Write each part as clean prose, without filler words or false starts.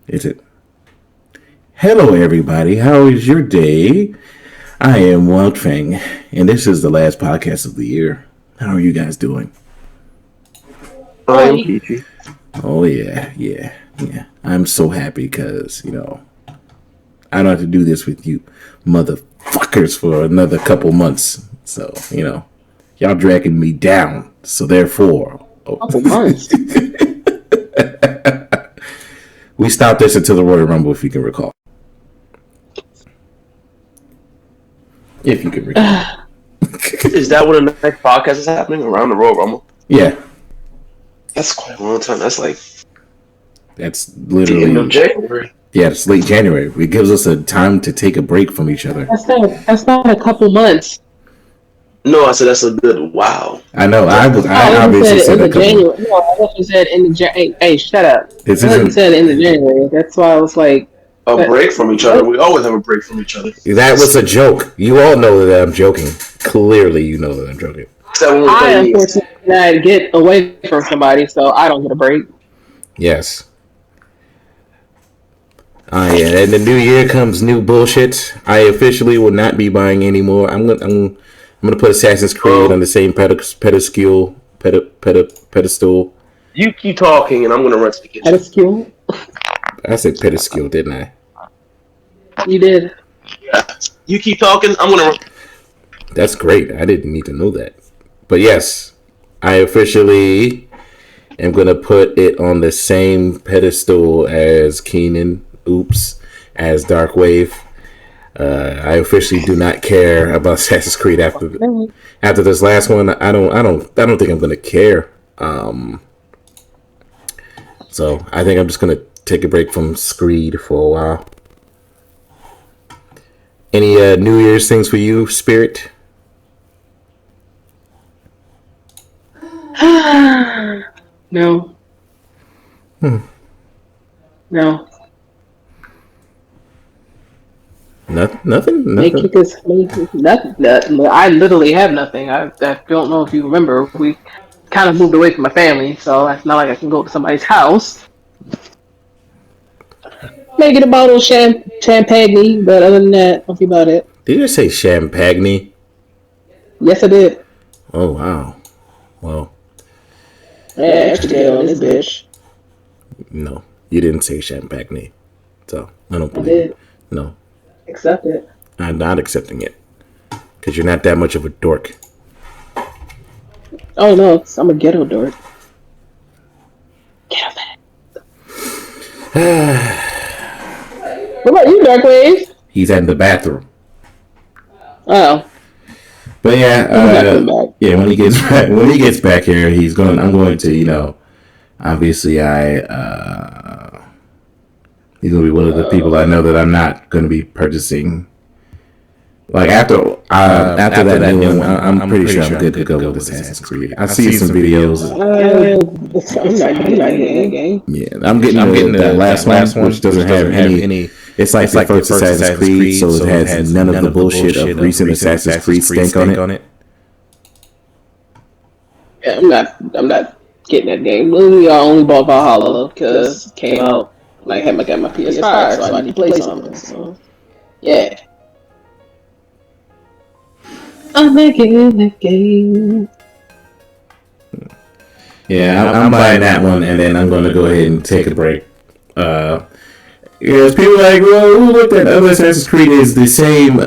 Is it? Hello, everybody. How is your day? I am Wild Fang, and this is the last podcast of the year. How are you guys doing? I am peachy. Oh, yeah. I'm so happy because, I don't have to do this with you motherfuckers for another couple months. So, y'all dragging me down. So, therefore... Couple months? We stopped this until the Royal Rumble, if you can recall. If you can recall. Is that when the next podcast is happening? Around the Royal Rumble? Yeah. That's quite a long time. That's like... That's literally... the end of January. Yeah, it's late January. It gives us a time to take a break from each other. That's not a couple months. No, I said that's a good wow. I know. I obviously said a couple. January. No, I thought you said in the January. Hey, shut up. You said in the January. That's why I was like... A break from each other. We always have a break from each other. That was a joke. You all know that I'm joking. Clearly, you know that I'm joking. I unfortunately get away from somebody, so I don't get a break. Yes. Yeah. And the new year comes new bullshit. I officially will not be buying anymore. I'm gonna put Assassin's Creed on the same pedestal. You keep talking, and I'm gonna run to the kitchen. Pedestal? I said pedestal, didn't I? You did. Yeah. You keep talking, I'm gonna run. That's great. I didn't need to know that. But yes, I officially am going to put it on the same pedestal as Keenan, as Darkwave. I officially do not care about Assassin's Creed after this last one. I don't think I'm going to care. So I think I'm just going to take a break from Screed for a while. Any New Year's things for you, Spirit? No. No. Nothing. Nothing. I literally have nothing. I don't know if you remember. We kind of moved away from my family, so it's not like I can go to somebody's house. Make it a bottle of champagne, but other than that, don't be about it. Did you say champagne? Yes, I did. Oh, wow. Well. Yeah, extra day on this bitch. No, you didn't say champagne. So, I don't believe it. No. Accept it. I'm not accepting it. Because you're not that much of a dork. Oh, no. I'm a ghetto dork. Ghetto man. What about you, Darkwave? He's in the bathroom. Oh. But yeah, when he gets back here, I'm going to, obviously he's going to be one of the people I know that I'm not going to be purchasing. Like after that new one, I'm pretty sure I'm good to go with Assassin's Creed. I see some videos. I'm not getting that game. Yeah, I'm getting the last one, which doesn't have any. It's like the first Assassin's Creed, so it has none of the bullshit of recent Assassin's Creed stank on it. Yeah, I'm not getting that game. Literally, I only bought Valhalla because it came out. Like, I got my PS5, so I need to play something. So, yeah. I'm making that game. Yeah, I'm buying that one, and then I'm going to go ahead and take a break. Because people are like, well, look, that other Assassin's Creed is the same.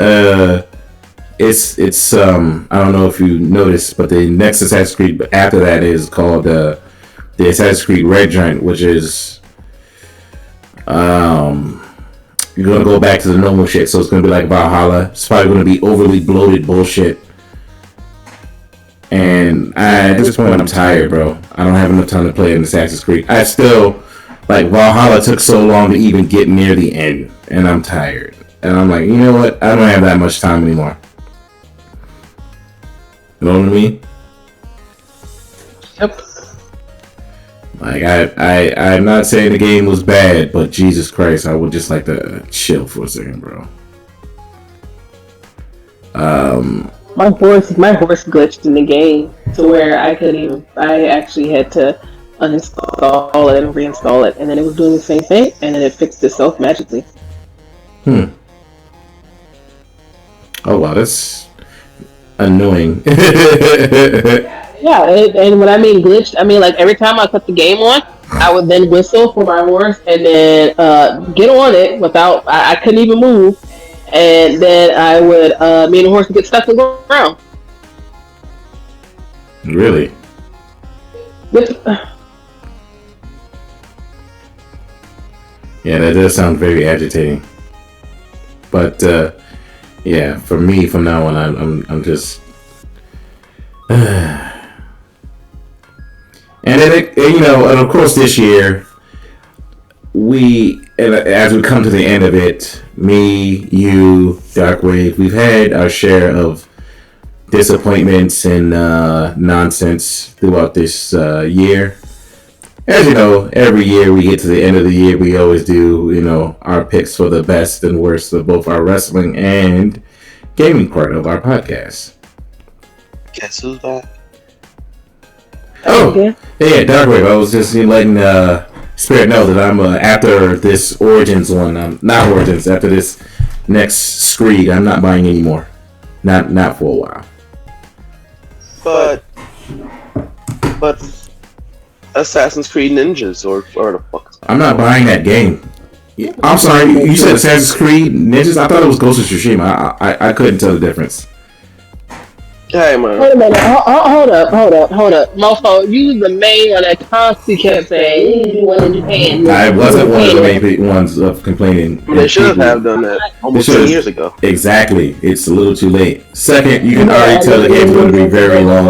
It's I don't know if you noticed, but the next Assassin's Creed after that is called the Assassin's Creed Red Giant, which is you're gonna go back to the normal shit. So it's gonna be like Valhalla. It's probably gonna be overly bloated bullshit. And at this point, I'm tired, bro. I don't have enough time to play an Assassin's Creed. I still, Valhalla took so long to even get near the end, and I'm tired. And I'm like, you know what? I don't have that much time anymore. You know what I mean? Yep. I'm not saying the game was bad, but Jesus Christ, I would just like to chill for a second, bro. My horse glitched in the game to where I actually had to uninstall it and reinstall it, and then it was doing the same thing, and then it fixed itself magically. Oh wow, that's annoying. Yeah, and when I mean glitched, I mean like every time I put the game on, I would then whistle for my horse and then get on it without I couldn't even move, and then I would me and the horse would get stuck in the ground. Really? Yep. Yeah, that does sound very agitating. But yeah, for me, from now on, I'm just. And then and of course this year, as we come to the end of it, me, you, Darkwave, we've had our share of disappointments and nonsense throughout this year. As you know, every year we get to the end of the year, we always do, our picks for the best and worst of both our wrestling and gaming part of our podcast. Guess who's back? Oh, yeah, Darkwave. I was just letting Spirit know that I'm after this Origins one. After this next Screed, I'm not buying anymore. Not for a while. But Assassin's Creed Ninjas or the fuck? I'm not buying that game. I'm sorry. You said Assassin's Creed Ninjas. I thought it was Ghost of Tsushima. I couldn't tell the difference. Hey man. Wait a minute. Hold up. Mofo, you the main one that constantly kept saying you went in Japan. I wasn't one of the main ones of complaining. They should have done that almost 10 years ago. Exactly. It's a little too late. Second, you can already tell the game's going to be very long.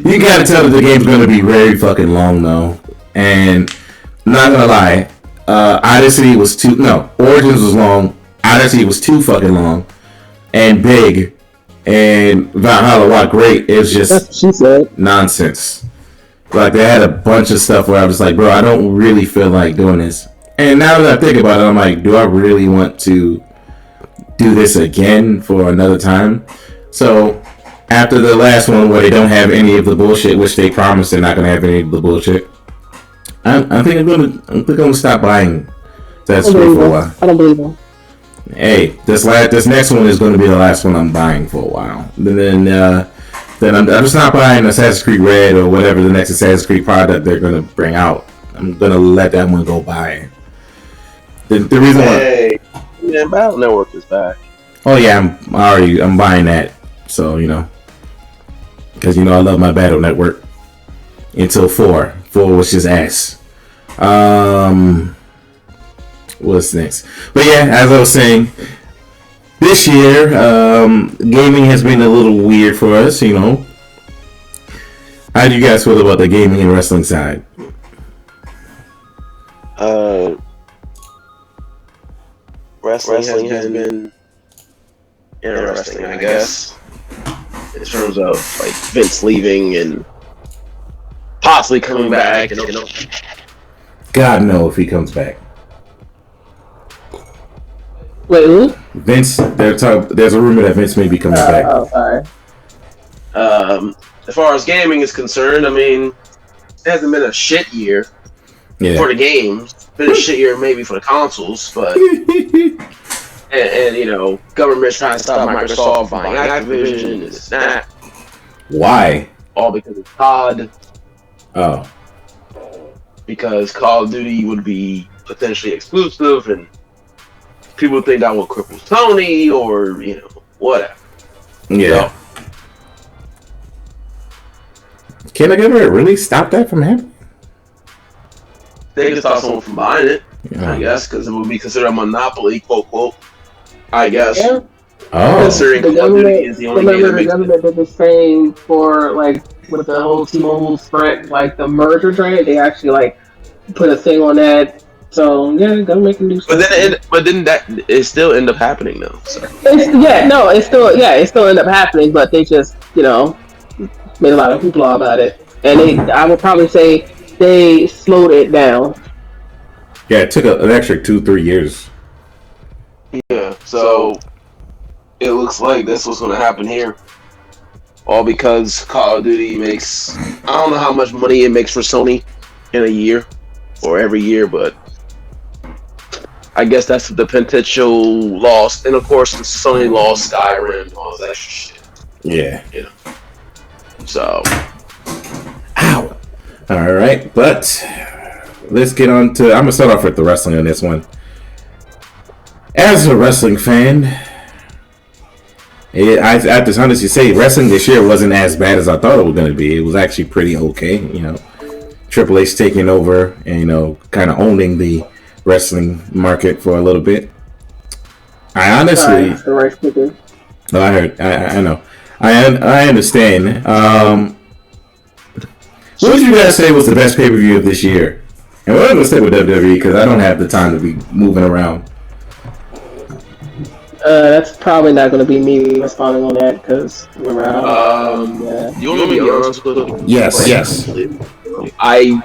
You gotta tell that the game's going to be very fucking long though. And I'm not gonna lie, Odyssey was Origins was long. Odyssey was too fucking long and big. And Valhalla, while great, it was just nonsense. Like, they had a bunch of stuff where I was like, bro, I don't really feel like doing this. And now that I think about it, I'm like, do I really want to do this again for another time? So, after the last one where they don't have any of the bullshit, which they promised they're not going to have any of the bullshit, I think I'm gonna stop buying that Screed for a while. I don't believe them. Hey, this next one is going to be the last one I'm buying for a while. Then I'm just not buying Assassin's Creed Red or whatever the next Assassin's Creed product they're going to bring out. I'm going to let that one go by. The reason why... Yeah, Battle Network is back. Oh yeah, I'm buying that. So, because, I love my Battle Network. Until 4. 4 was just ass. What's next? But yeah, as I was saying, this year, gaming has been a little weird for us, How do you guys feel about the gaming and wrestling side? Wrestling has been interesting, I guess. In terms of like Vince leaving and possibly coming back, God no if he comes back. Wait, who? Vince. There's a rumor that Vince may be coming back. Oh, sorry. As far as gaming is concerned, I mean, it hasn't been a shit year for the games. It's been a shit year maybe for the consoles, but and government's trying to stop Microsoft buying Activision and this and that. Why? All because of COD. Oh. Because Call of Duty would be potentially exclusive, and people think that will cripple Sony or whatever. Yeah. So, can the government really stop that from happening? They can stop someone from buying it, I guess, because it would be considered a monopoly, quote, quote, I guess. Yeah. Oh. Considering The Call of Duty is the only game that makes government did the same for, with the whole T-Mobile Sprint, the merger trade. They actually, put a thing on that. So, yeah, government can do stuff. But then it still end up happening, though. So. It still end up happening, but they just, made a lot of hoopla about it. And I would probably say they slowed it down. Yeah, it took an extra 2-3 years. Yeah, so it looks like this was going to happen here. all because Call of Duty makes, I don't know how much money it makes for Sony in a year or every year, but I guess that's the potential loss. And of course, Sony lost Skyrim, all that shit. Yeah. You know. So. Ow. All right, but let's get on to. I'm gonna start off with the wrestling on this one. As a wrestling fan, I have to honestly say, wrestling this year wasn't as bad as I thought it was going to be. It was actually pretty okay. You know, Triple H taking over and kind of owning the wrestling market for a little bit. I honestly, I heard, I know, I understand. What would you guys say was the best pay per view of this year? And we're going to stay with WWE because I don't have the time to be moving around. That's probably not going to be me responding on that because we're out. You want me to be honest with you? Yes, yes. I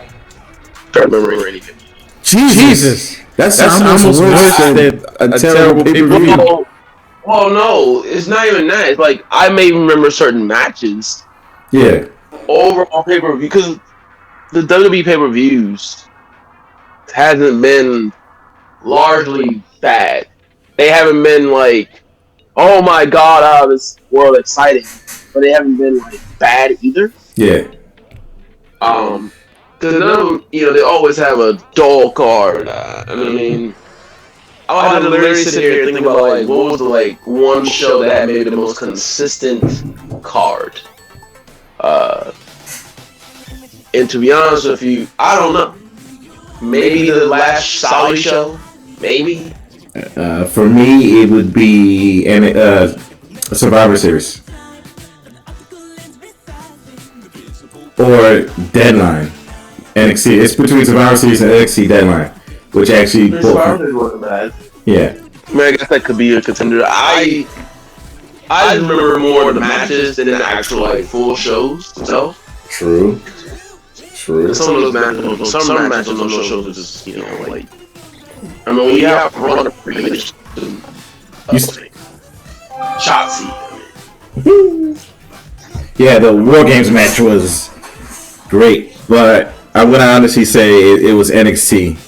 don't remember anything. Jesus. That's almost worse than a terrible pay-per-view. Well, no, it's not even that. It's like, I may remember certain matches. Yeah. Overall pay-per-view, because the WWE pay-per-views hasn't been largely bad. They haven't been like, oh my god, this world exciting, but they haven't been like bad either. Yeah. Because none of them, they always have a dull card. I mean, I had to literally sit here and think about like what was the one show that had maybe the most consistent card. And to be honest with you, I don't know. Maybe the last Saudi show, maybe. For me, it would be a Survivor Series or Deadline. NXT. It's between Survivor Series and NXT Deadline, which actually Survivor wasn't bad. Yeah. I mean, I guess that could be a contender. I remember more of the matches than the actual full shows itself. True. Some of those matches, some matches on those shows are just I mean, we have run a pretty good Shotzi. Yeah, the War Games match was great, but I would honestly say it was NXT.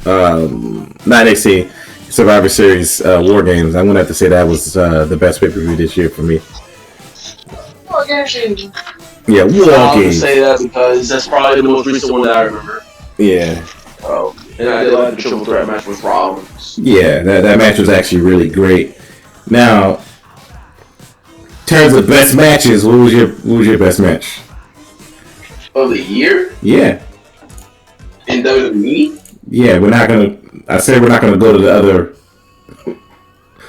Not NXT, Survivor Series War Games. I'm gonna have to say that was the best pay-per-view this year for me. War Games. Yeah, War Games. Say that because that's probably the most recent one that I remember. Yeah. And I did like the triple threat match with Rollins. Yeah, that match was actually really great. Now, in terms of best matches, what was your best match of the year? Yeah. In WWE? Yeah, I said we're not gonna go to the other.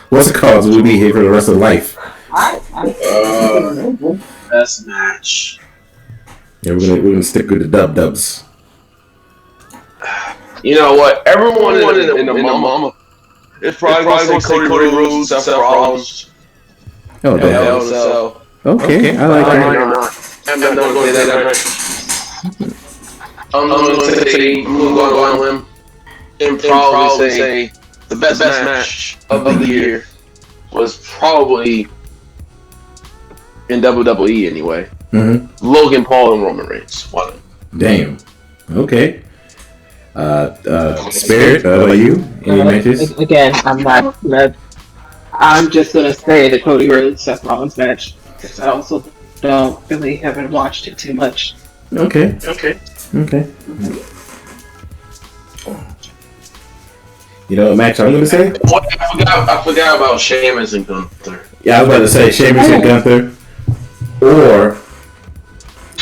What's it called? We'll be here for the rest of life. Best match. Yeah, we're gonna stick with the dubs. You know what? Everyone in the mama. It's probably gonna say Cody Rhodes, Seth Rollins. Oh, damn. Okay, I like that. I'm not going to say that. I'm going to say, I'm going to go on a limb and probably say the best match of the year was probably in WWE anyway. Mm-hmm. Logan Paul and Roman Reigns won it. Damn. Okay. Spirit, how about you? Any matches? Again, I'm just gonna say the Cody Rhodes Seth Rollins match because I also haven't watched it too much. Okay. You know what match I'm gonna say? I forgot about Sheamus and Gunther. Yeah, I was about to say Sheamus and Gunther, or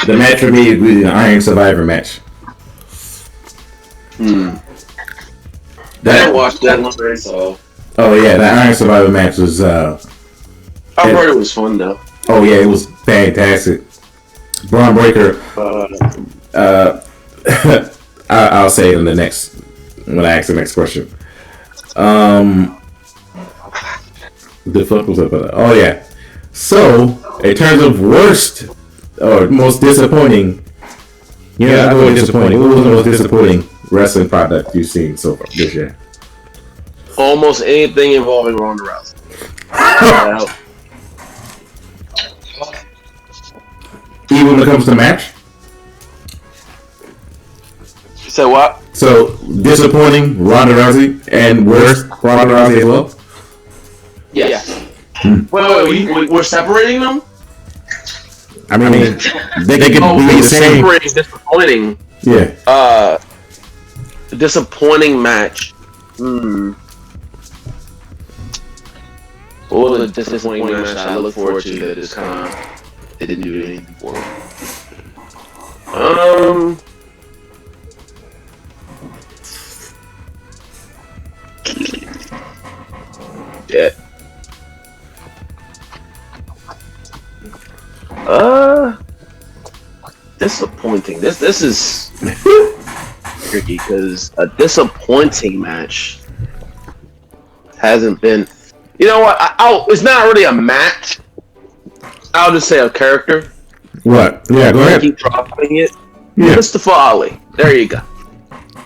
the match for me would be the Iron Survivor match. I didn't watch that one, so. Oh yeah, that Iron Survivor match was. I heard it was fun though. Oh yeah, it was fantastic. Braun Breaker. I'll say it in the next when I ask the next question. The fuck was up? Oh yeah. So in terms of worst or most disappointing, not really disappointing. What was the most disappointing wrestling product you've seen so far this year? Almost anything involving Ronda Rousey. even when it comes to match. So what? So disappointing Ronda Rousey and worse Ronda Rousey as well. Yes. Wait, we're separating them. I mean, they could be the same. Disappointing. Yeah. Disappointing match. What was a disappointing match I look forward to that is kind of it didn't do anything for me? Yeah. Disappointing. This is tricky because a disappointing match hasn't been. You know what? It's not really a match. I'll just say a character. What? Yeah, go ahead. Keep dropping it. Yeah. Mustafa Ali. There you go.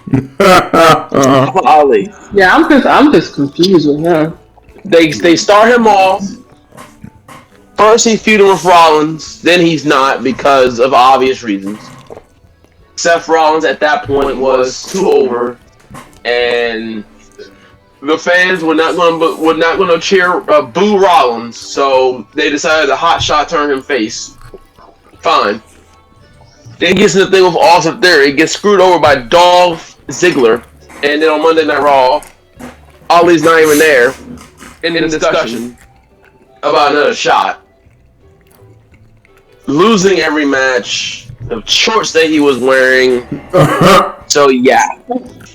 Mustafa Ali. Yeah, I'm just confused with him. They start him off. First he's feuding with Rollins, then he's not because of obvious reasons. Seth Rollins at that point was too over, and the fans were not going to cheer boo Rollins, so they decided to hot shot turn him face. Fine. Then he gets in the thing with Austin Theory, gets screwed over by Dolph Ziggler, and then on Monday Night Raw, Ali's not even there in the discussion about another shot. Losing every match, the shorts that he was wearing. So yeah,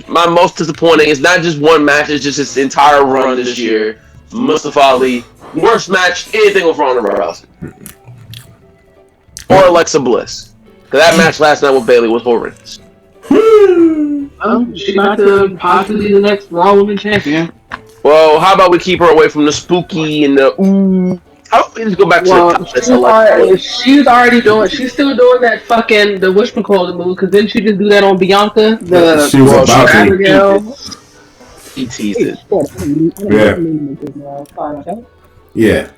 my most disappointing is not just one match; it's just his entire run this year. Mustafa Ali, worst match, anything with Ronda Rousey or Alexa Bliss. Because that match last night with Bayley was horrendous. She's about to possibly be the next Raw Women's Champion. Well, how about we keep her away from the spooky and the ooh? How about we just go back to the top? She's still doing that fucking the whatchamacallit move, because didn't she just do that on Bianca? She was about to. He teased it. Yeah,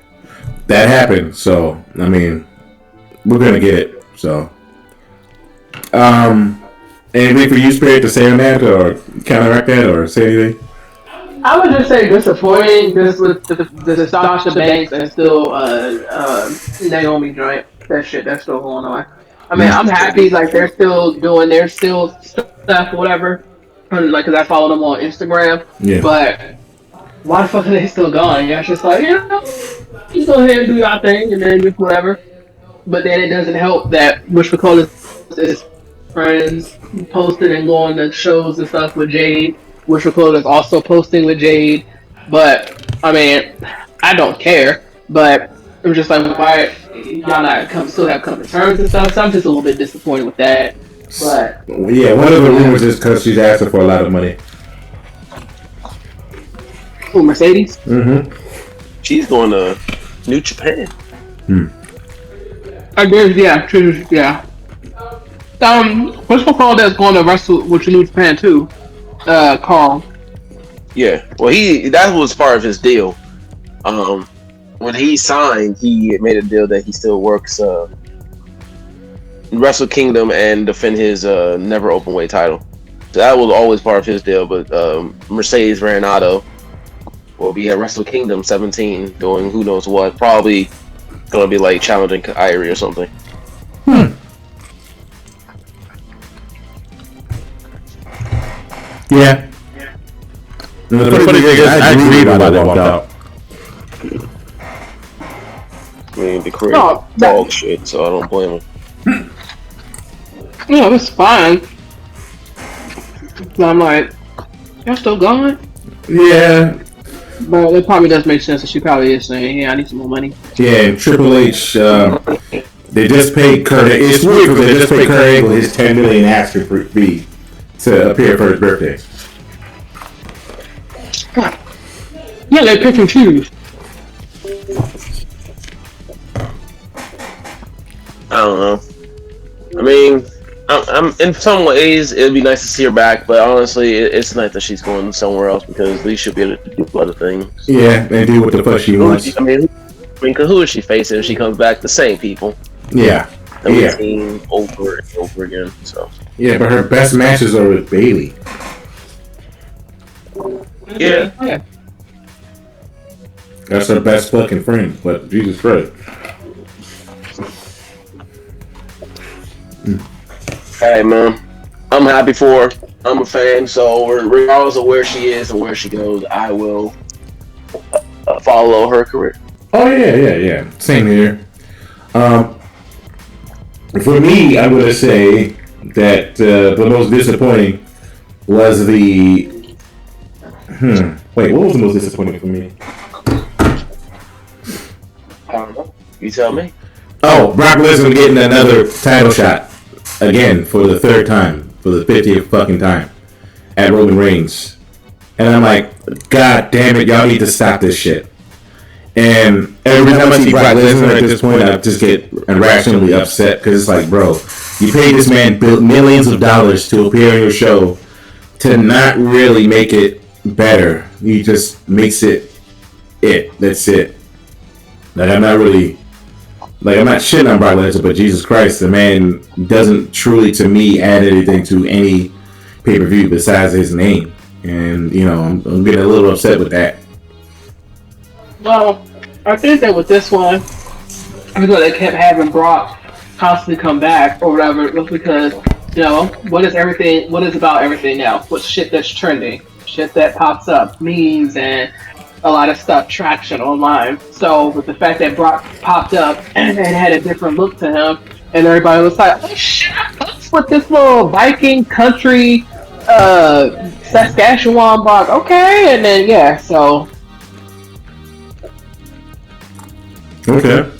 that happened. So I mean, we're gonna get it. So, anything for you, Spirit, to say on that, or counteract that, or say anything? I would just say disappointing just with the Sasha Banks and still Naomi joint. That's still going on. I mean, I'm happy like they're still doing their stuff, whatever. Like, cause I follow them on Instagram. Yeah. But why the fuck are they still gone? Yeah, it's just like, you go ahead and do your thing and then just whatever. But then it doesn't help that whatchamacallit is friends posting and going to shows and stuff with Jade. Whatchamacallit is also posting with Jade, but I mean, I don't care. But I'm just like, why y'all not still have come to terms and stuff? So I'm just a little bit disappointed with that. But yeah, one of the rumors is because she's asking for a lot of money. Who, Mercedes? Mm-hmm. She's going to New Japan. I guess, yeah, true, yeah. Whatchamacallit that's going to wrestle with New Japan too? Carl. Yeah, well, that was part of his deal. When he signed, he made a deal that he still works Wrestle Kingdom and defend his never open weight title. So that was always part of his deal. But Mercedes Renato will be at Wrestle Kingdom 17 doing who knows what. Probably gonna be like challenging Irie or something. Yeah. The funny thing is, I agree about that walked out. I mean, the career dog shit, so I don't blame him. Yeah, that's fine. So I'm like, y'all still going? Yeah. But it probably does make sense that she probably is saying, yeah, I need some more money. Yeah, and Triple H, they just paid Kurt. It's weird because they just paid Kurt Angle his $10 million asking fee to appear for his birthday. Yeah, they pick and choose. I don't know. I mean, I'm in some ways it'd be nice to see her back, but honestly, it's nice that she's going somewhere else because we should be able to do other things. Yeah, and do what the fuck she wants. I mean, cause who is she facing if she comes back? The same people. Yeah. that we've seen over and over again. So yeah, but her best matches are with Bailey. Yeah. That's her best fucking friend, but Jesus Christ. Hey man, I'm happy for her. I'm a fan, so regardless of where she is and where she goes, I will follow her career. Oh yeah. Same here. For me, I'm gonna say that the most disappointing was the. Wait, what was the most disappointing for me? I don't know. You tell me. Oh, Brock Lesnar getting another title shot again for the third time, for the 50th fucking time at Roman Reigns, and I'm like, God damn it, y'all need to stop this shit. And every time I see Brock Lesnar at this point, I just get irrationally upset because it's like, bro, you paid this man millions of dollars to appear on your show to not really make it better. He just makes it. That's it. Like, I'm not shitting on Brock Lesnar, but Jesus Christ, the man doesn't truly, to me, add anything to any pay-per-view besides his name. And, you know, I'm getting a little upset with that. Well, I think that with this one, because they kept having Brock constantly come back or whatever, it was because, you know, what is about everything now? What's shit that's trending? Shit that pops up, memes and a lot of stuff, traction online. So with the fact that Brock popped up and had a different look to him, and everybody was like, oh shit, what's with this little Viking country Saskatchewan Brock? Okay, and then yeah, so okay.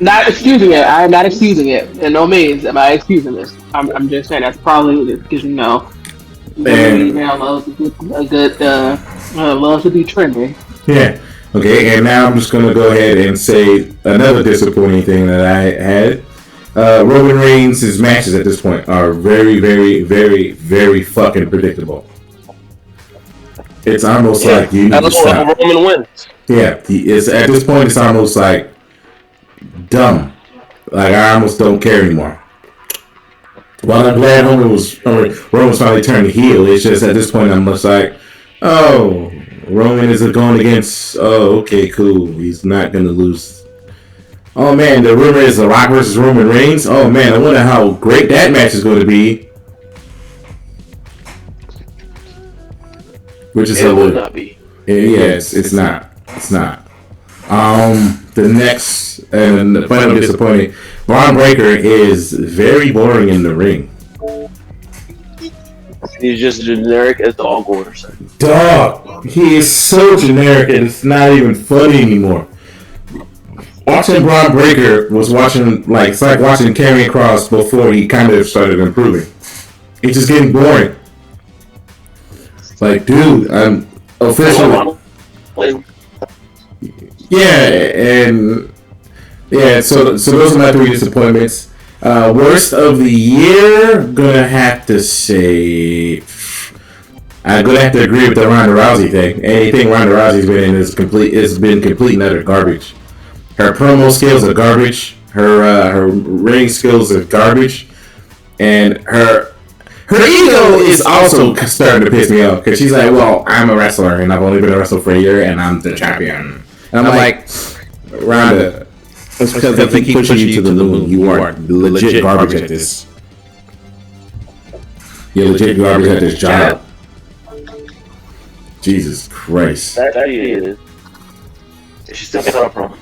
Not excusing it. I'm not excusing it. In no means am I excusing this. I'm just saying that's probably because, you know, now loves a good loves to be trendy. Yeah. Okay, and now I'm just gonna go ahead and say another disappointing thing that I had. Roman Reigns' matches at this point are very, very, very, very fucking predictable. It's almost like you need to stop. Roman wins. Yeah, it's at this point it's almost like dumb. Like, I almost don't care anymore. While I'm glad Roman was finally turned heel, it's just at this point I'm just like, oh, Roman is going against. Oh, okay, cool. He's not gonna lose. Oh man, the rumor is The Rock versus Roman Reigns. Oh man, I wonder how great that match is going to be. Which is it will not be. Yes, it's not. It's not. The next and the final disappointing, Braun Breaker is very boring in the ring. He's just generic as dog orders. Dog, he is so generic and it's not even funny anymore. Watching Braun Breaker was watching it's like watching Karrion Kross before he kind of started improving. It's just getting boring. Like, dude, I'm officially. So those are my 3 disappointments. Worst of the year, gonna have to say, I'm gonna have to agree with the Ronda Rousey thing. Anything Ronda Rousey's been in is been complete and utter garbage. Her promo skills are garbage. Her ring skills are garbage, and her ego is also starting to piss me off because she's like, well, I'm a wrestler and I've only been a wrestler for a year and I'm the champion. And I'm like, Ronda, it's because I think he pushes you to the moon. You are legit garbage at this. You're legit garbage at this job. Jesus Christ. That is. She's still got a problem.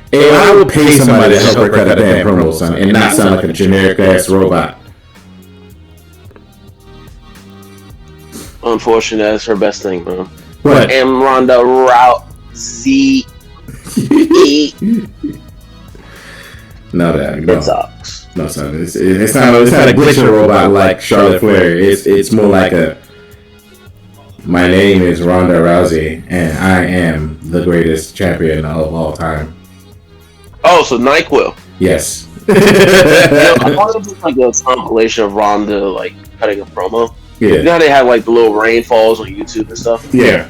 If I would pay somebody to help her cut a damn promo, son, and not sound like a generic ass robot. Unfortunately, that's her best thing, man. What? And Ronda Rousey. No. It sucks. No, son. It's not a glitcher robot like Charlotte Flair. It's more like a. My name is Ronda Rousey, and I am the greatest champion of all time. Oh, so NyQuil. Yes. I wanted to do like a compilation of Ronda cutting a promo. Yeah. You know how they have the little rainfalls on YouTube and stuff? Yeah.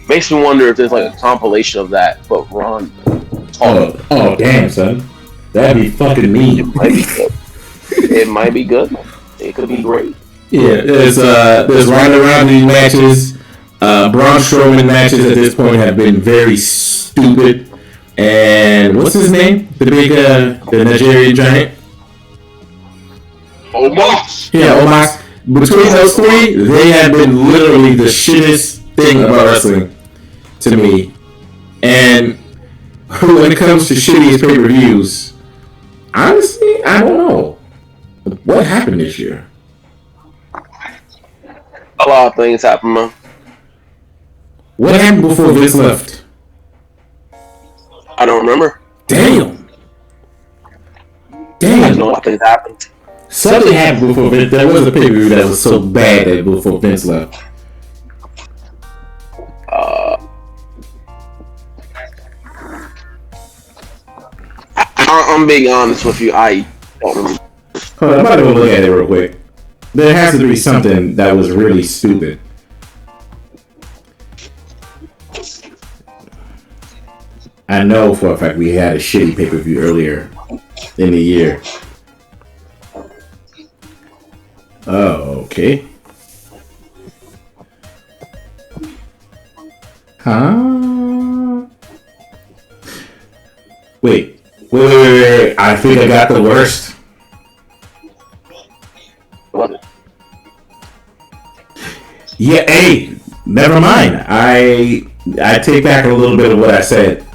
Makes me wonder if there's like a compilation of that, but Ron. Oh, damn, son. That'd be fucking mean. It might be good. It could be great. Yeah, there's Ronda Rousey matches. Braun Strowman matches at this point have been very stupid. And what's his name? The big, the Nigerian giant? Omos! Yeah, Omos. Between those three, they have been literally the shittest thing about wrestling to me. And when it comes to shittiest pay-per-views, honestly, I don't know. What happened this year? A lot of things happen, man. What happened before Vince left? I don't remember. Damn. I know a lot of things happened. Something happened before Vince. There was a pay-per-view that was so bad that before Vince left. I'm being honest with you. I don't remember. Hold on, I'm about to go look at it real quick. There has to be something that was really stupid. I know for a fact we had a shitty pay-per-view earlier in the year. Oh, okay. Huh? Wait. I think I got the worst. What? Yeah, hey, never mind. I take back a little bit of what I said.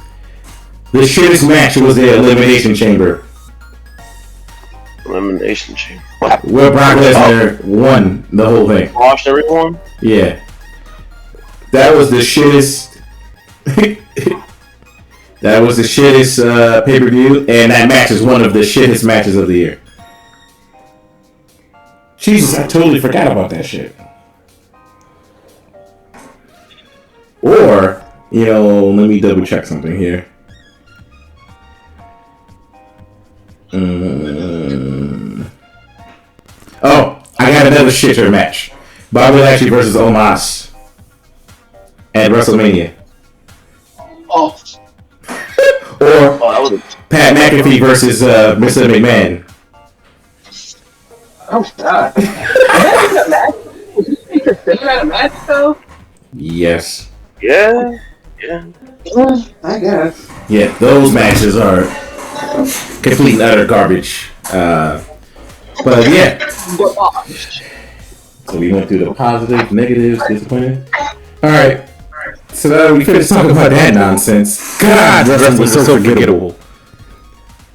The shittest match was the Elimination Chamber. Elimination Chamber. Where Brock Lesnar won the whole thing. Washed everyone? Yeah. That was the shittest. That was the shittest pay-per-view, and that match is one of the shittest matches of the year. Jesus, I totally forgot about that shit. Or, let me double check something here. Oh, I got another shitter match. Bobby Lashley versus Omos at WrestleMania. Oh. Or Pat McAfee versus Mr. McMahon. Oh god. That a match? Would you consider that a match though? Yes. Yeah. I guess. Yeah, those matches are complete and utter garbage. But yeah. So we went through the positives, negatives, disappointed. Alright. So now we finished talking about that nonsense. God, wrestling was so forgettable.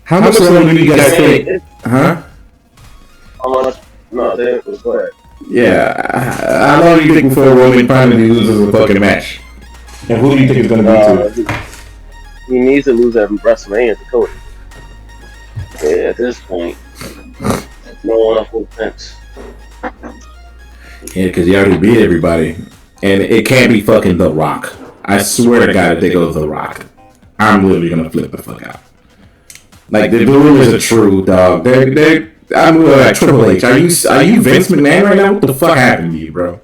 How much longer do you guys think? Huh? No, go ahead. Yeah. How long do you think before Roman finally loses a fucking match? And who do you think is going to be to? He needs to lose at WrestleMania to Cody. Yeah, at this point, no one else will sense. Yeah, because he already beat everybody. And it can't be fucking The Rock. I swear to God, if they go The Rock, I'm literally going to flip the fuck out. Like, the rumors are true, dog. I'm like Triple H. Are you Vince McMahon right now? What the fuck happened to you, bro?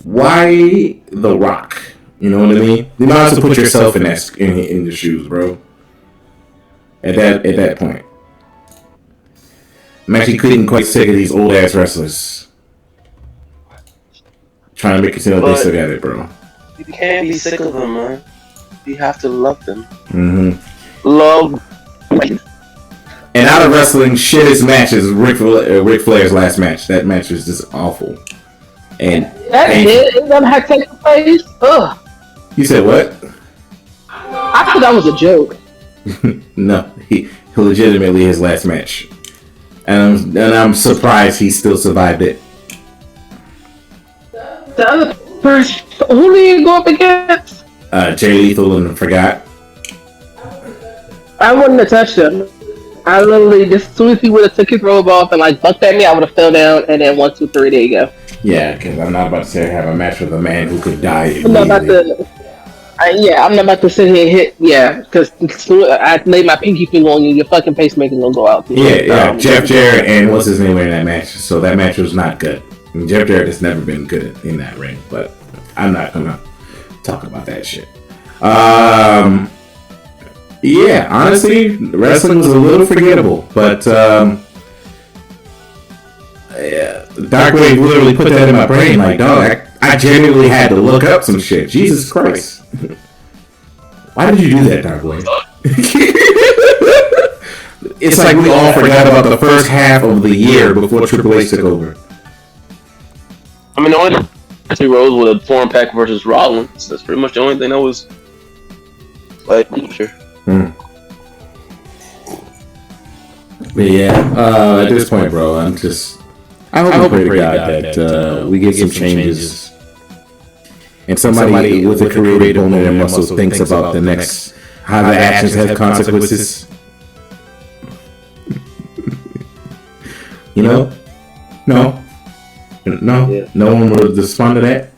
Why The Rock? You know what I mean? You might as well put yourself in the shoes, bro. At that point, I'm actually getting quite sick of these old ass wrestlers trying to make it seem like they still got it, bro. You can't be sick of them, man. You have to love them. Mm-hmm. Love. And out of wrestling, shittest matches, Ric Flair's last match. That match was just awful. And that did never had taken place. Ugh. You said what? I thought that was a joke. No, he legitimately his last match, and I'm surprised he still survived it. The other person, who did he go up against? Jay Lethal and Forgot. I wouldn't have touched him. I literally just as soon as he would have took his robe off and like bucked at me, I would have fell down and then 1, 2, 3, there you go. Yeah, because I'm not about to say I have a match with a man who could die. I'm not about to. I'm not about to sit here and hit. Yeah, because I laid my pinky finger on you, your fucking pacemaker's gonna go out. Yeah. Jeff Jarrett and what's his name were in that match, so that match was not good. I mean, Jeff Jarrett has never been good in that ring, but I'm not gonna talk about that shit. Yeah, honestly, wrestling was a little forgettable, but yeah, Darkwave literally put that in my brain. Like, dog, I genuinely had to look up some shit. Jesus Christ. Why did you do that, Darkwave? It's like we all forgot about the first half of the year before Triple H took over. I mean, the only two rows with a foreign pack versus Rollins. That's pretty much the only thing that was like sure. But yeah, at this point, bro, I hope we pray to God that we get some changes. And somebody with a creative bone in their muscles thinks about the next, how the actions have consequences. You know? No? No one will respond to that?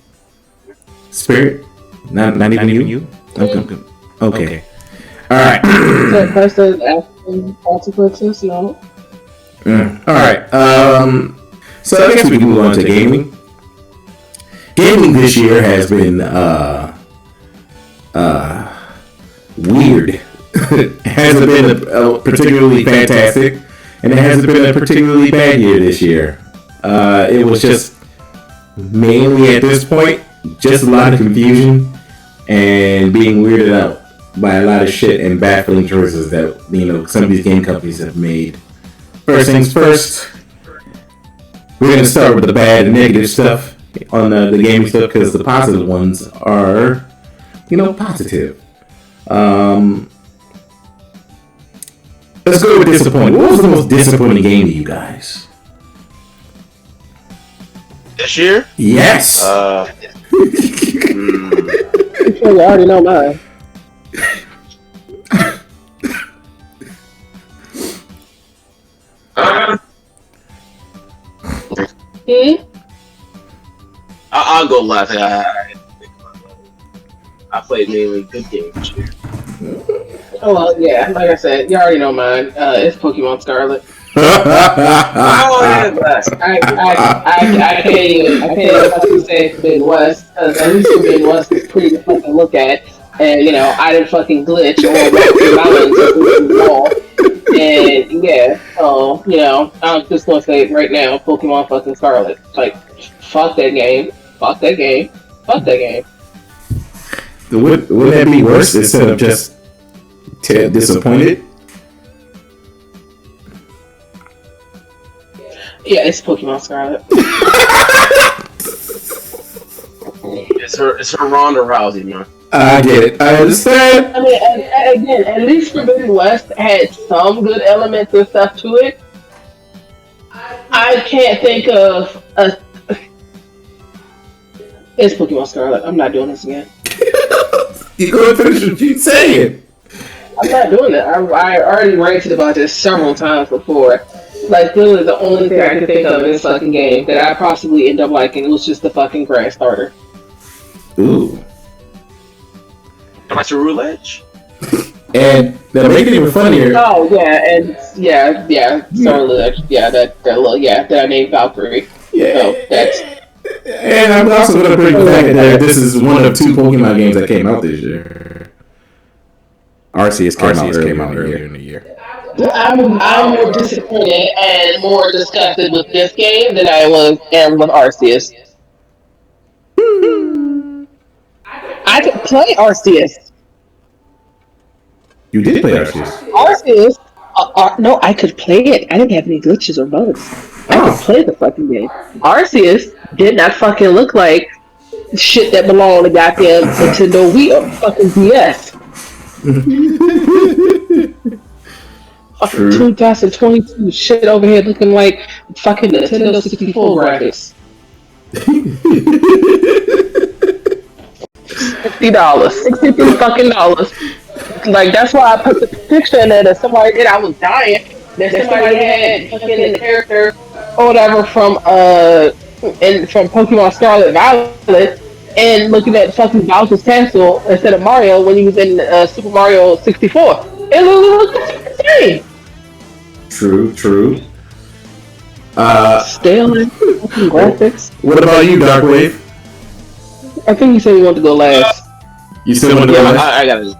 Spirit? Not even you? Okay. Alright. Versus action consequences, no. Alright. So I guess we can move on to gaming. Gaming this year has been weird. It hasn't been particularly fantastic, and it hasn't been a particularly bad year this year. It was just mainly at this point just a lot of confusion and being weirded out by a lot of shit and baffling choices that some of these game companies have made. First things first, we're gonna start with the bad and negative stuff on the gaming stuff, because the positive ones are, positive. Let's go with disappointing. What was the most disappointing game to you guys? This year? Yes. You already know mine. I'll go last. I played mainly good games this year. Oh well, yeah. Like I said, you already know mine. It's Pokemon Scarlet. I can't even fucking say Forbidden West, because at least Forbidden West is pretty to fucking look at, and I didn't fucking glitch or walk through mountains or through the wall. And yeah, so I'm just gonna say it right now, Pokemon fucking Scarlet. Like, fuck that game. Fuck that game. Fuck that game. Would that be worse instead of just disappointed? Yeah, it's Pokemon Scarlet. It's her Ronda Rousey, man. I get it. I understand. I mean, again, at least Forbidden West had some good elements and stuff to it. I can't think of a. It's Pokemon Scarlet. I'm not doing this again. You're going to finish what you're saying. I'm not doing it. I already ranted about this several times before. Like, literally, the only thing I could think of in this fucking game that I possibly end up liking was just the fucking grass starter. Ooh. That's your roulette. And to make it even funnier. Oh yeah, and Starlet, that I named Valkyrie. Yeah. So that's. And I'm also going to bring the fact that this is one of two Pokemon games that came out this year. Arceus came out earlier in the year. I'm more disappointed and more disgusted with this game than I am with Arceus. I could play Arceus. You did play Arceus? Arceus? No, I could play it. I didn't have any glitches or bugs. I could play the fucking game. Arceus did not fucking look like shit that belonged to goddamn Nintendo Wii or fucking DS. Fucking 2022 shit over here looking like fucking Nintendo 64 graphics. $60 fucking dollars. Like, that's why I put the picture in there that somebody did. I was dying. That somebody had fucking the character or whatever from Pokemon Scarlet Violet and looking at fucking Bowser's Castle instead of Mario when he was in Super Mario 64. It looked insane. True. Stale graphics. What about you, Darkwave? I think you said you wanted to go last. You still want to Yeah, go? I got it.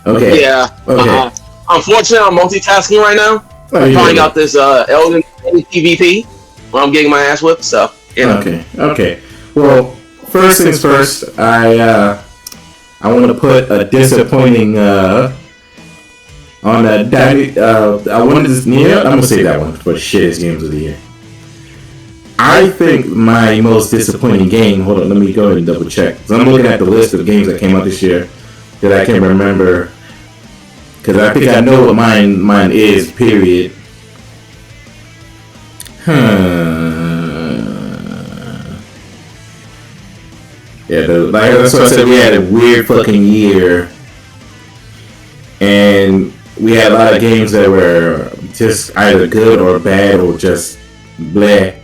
Okay. Yeah. Okay. Unfortunately, I'm multitasking right now. I'm trying out this Elden PvP where I'm getting my ass whipped. So, you know. Okay. Well, first things first, I want to put a disappointing on a I wanted this. I'm gonna say that one for the shittest games of the year. I think my most disappointing game. Hold on, let me go ahead and double check. So I'm looking at the list of games that came out this year that I can remember, because I think I know what mine is. Period. Yeah, like that's what I said. We had a weird fucking year, and we had a lot of games that were just either good or bad or just bleh.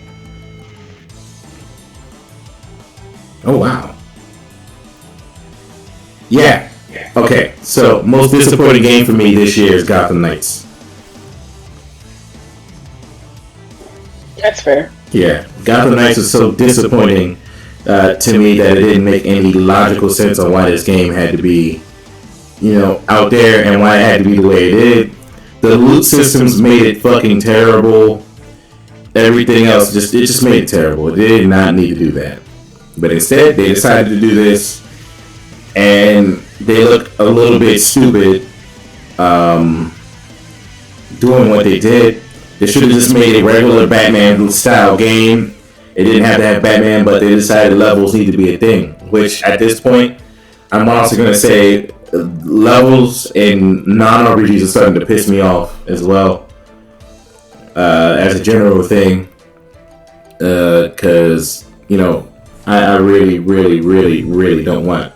Oh wow. Yeah. Okay. So most disappointing game for me this year is Gotham Knights. That's fair. Yeah, Gotham Knights was so disappointing to me that it didn't make any logical sense on why this game had to be, out there and why it had to be the way it did. The loot systems made it fucking terrible. Everything else just made it terrible. They did not need to do that. But instead, they decided to do this, and they look a little bit stupid doing what they did. They should have just made a regular Batman style game. It didn't have to have Batman, but they decided levels need to be a thing. Which, at this point, I'm also going to say levels in non-RPGs are starting to piss me off as well. As a general thing. Because, I really, really, really, really don't want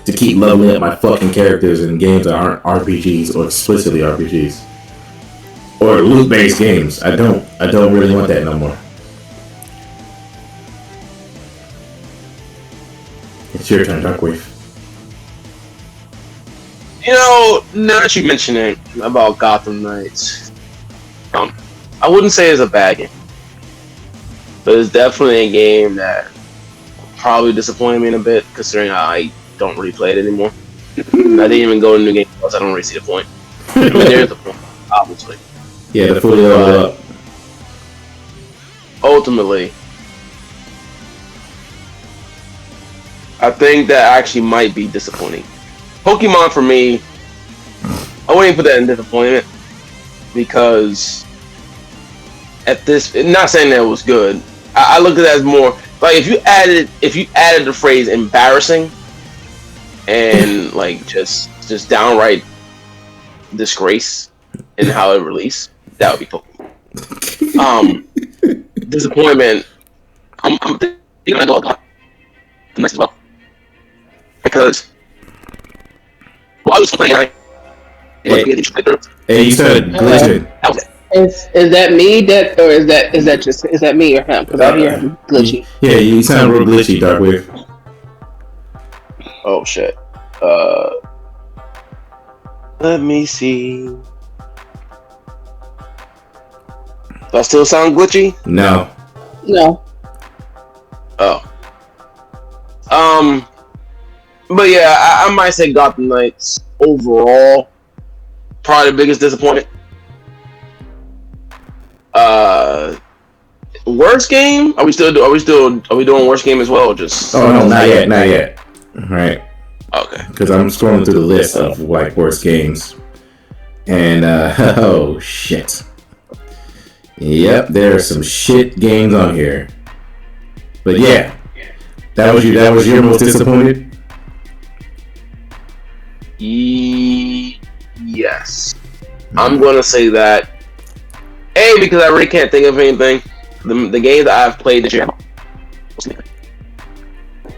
to keep leveling up my fucking characters in games that aren't RPGs or explicitly RPGs. Or loot-based games. I don't really want that no more. It's your turn, Darkwave. Now that you mention it about Gotham Knights, I wouldn't say it's a bad game, but it's definitely a game that probably disappointed me in a bit, considering I don't really play it anymore. I didn't even go to New Game Plus. I don't really see the point. I mean, there's a point, obviously. Yeah, the fully level up. Ultimately, I think that actually might be disappointing. Pokemon, for me, I wouldn't put that in disappointment, because not saying that it was good. I look at that as more like if you added the phrase embarrassing and like just downright disgrace in how it released, that would be Pokemon. Disappointment. I'm thinking I go about the next as well, because I was playing. Hey, you started glitching. Is that me? Or is that me or him? Because I hear him glitchy. Yeah, you sound real glitchy, Darkwave. Oh shit. Let me see. Do I still sound glitchy? No. Oh. But yeah, I might say Gotham Knights overall probably the biggest disappointment. Worst game? Are we doing worst game as well? Or just no, not yet. All right. Okay. Because I'm scrolling through the list of like worst games, and oh shit. Yep, there are some shit games on here. But yeah, that was your most disappointed. Yes, I'm gonna say that. Because I really can't think of anything. The games that I've played this year.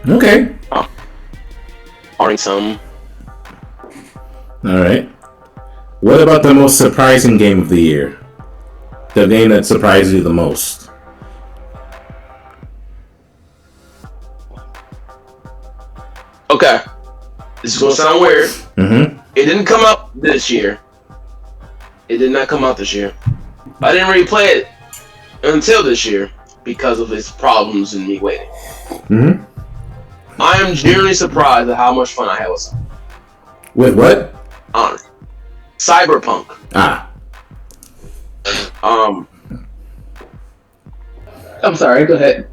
Okay. Barring some. All right. What about the most surprising game of the year? The game that surprised you the most? Okay. This is gonna sound weird. Mm-hmm. It didn't come out this year. It did not come out this year. I didn't really play it until this year because of its problems and me waiting. Mm-hmm. I am genuinely surprised at how much fun I had with Cyberpunk. With what? Honestly. Cyberpunk. I'm sorry, go ahead.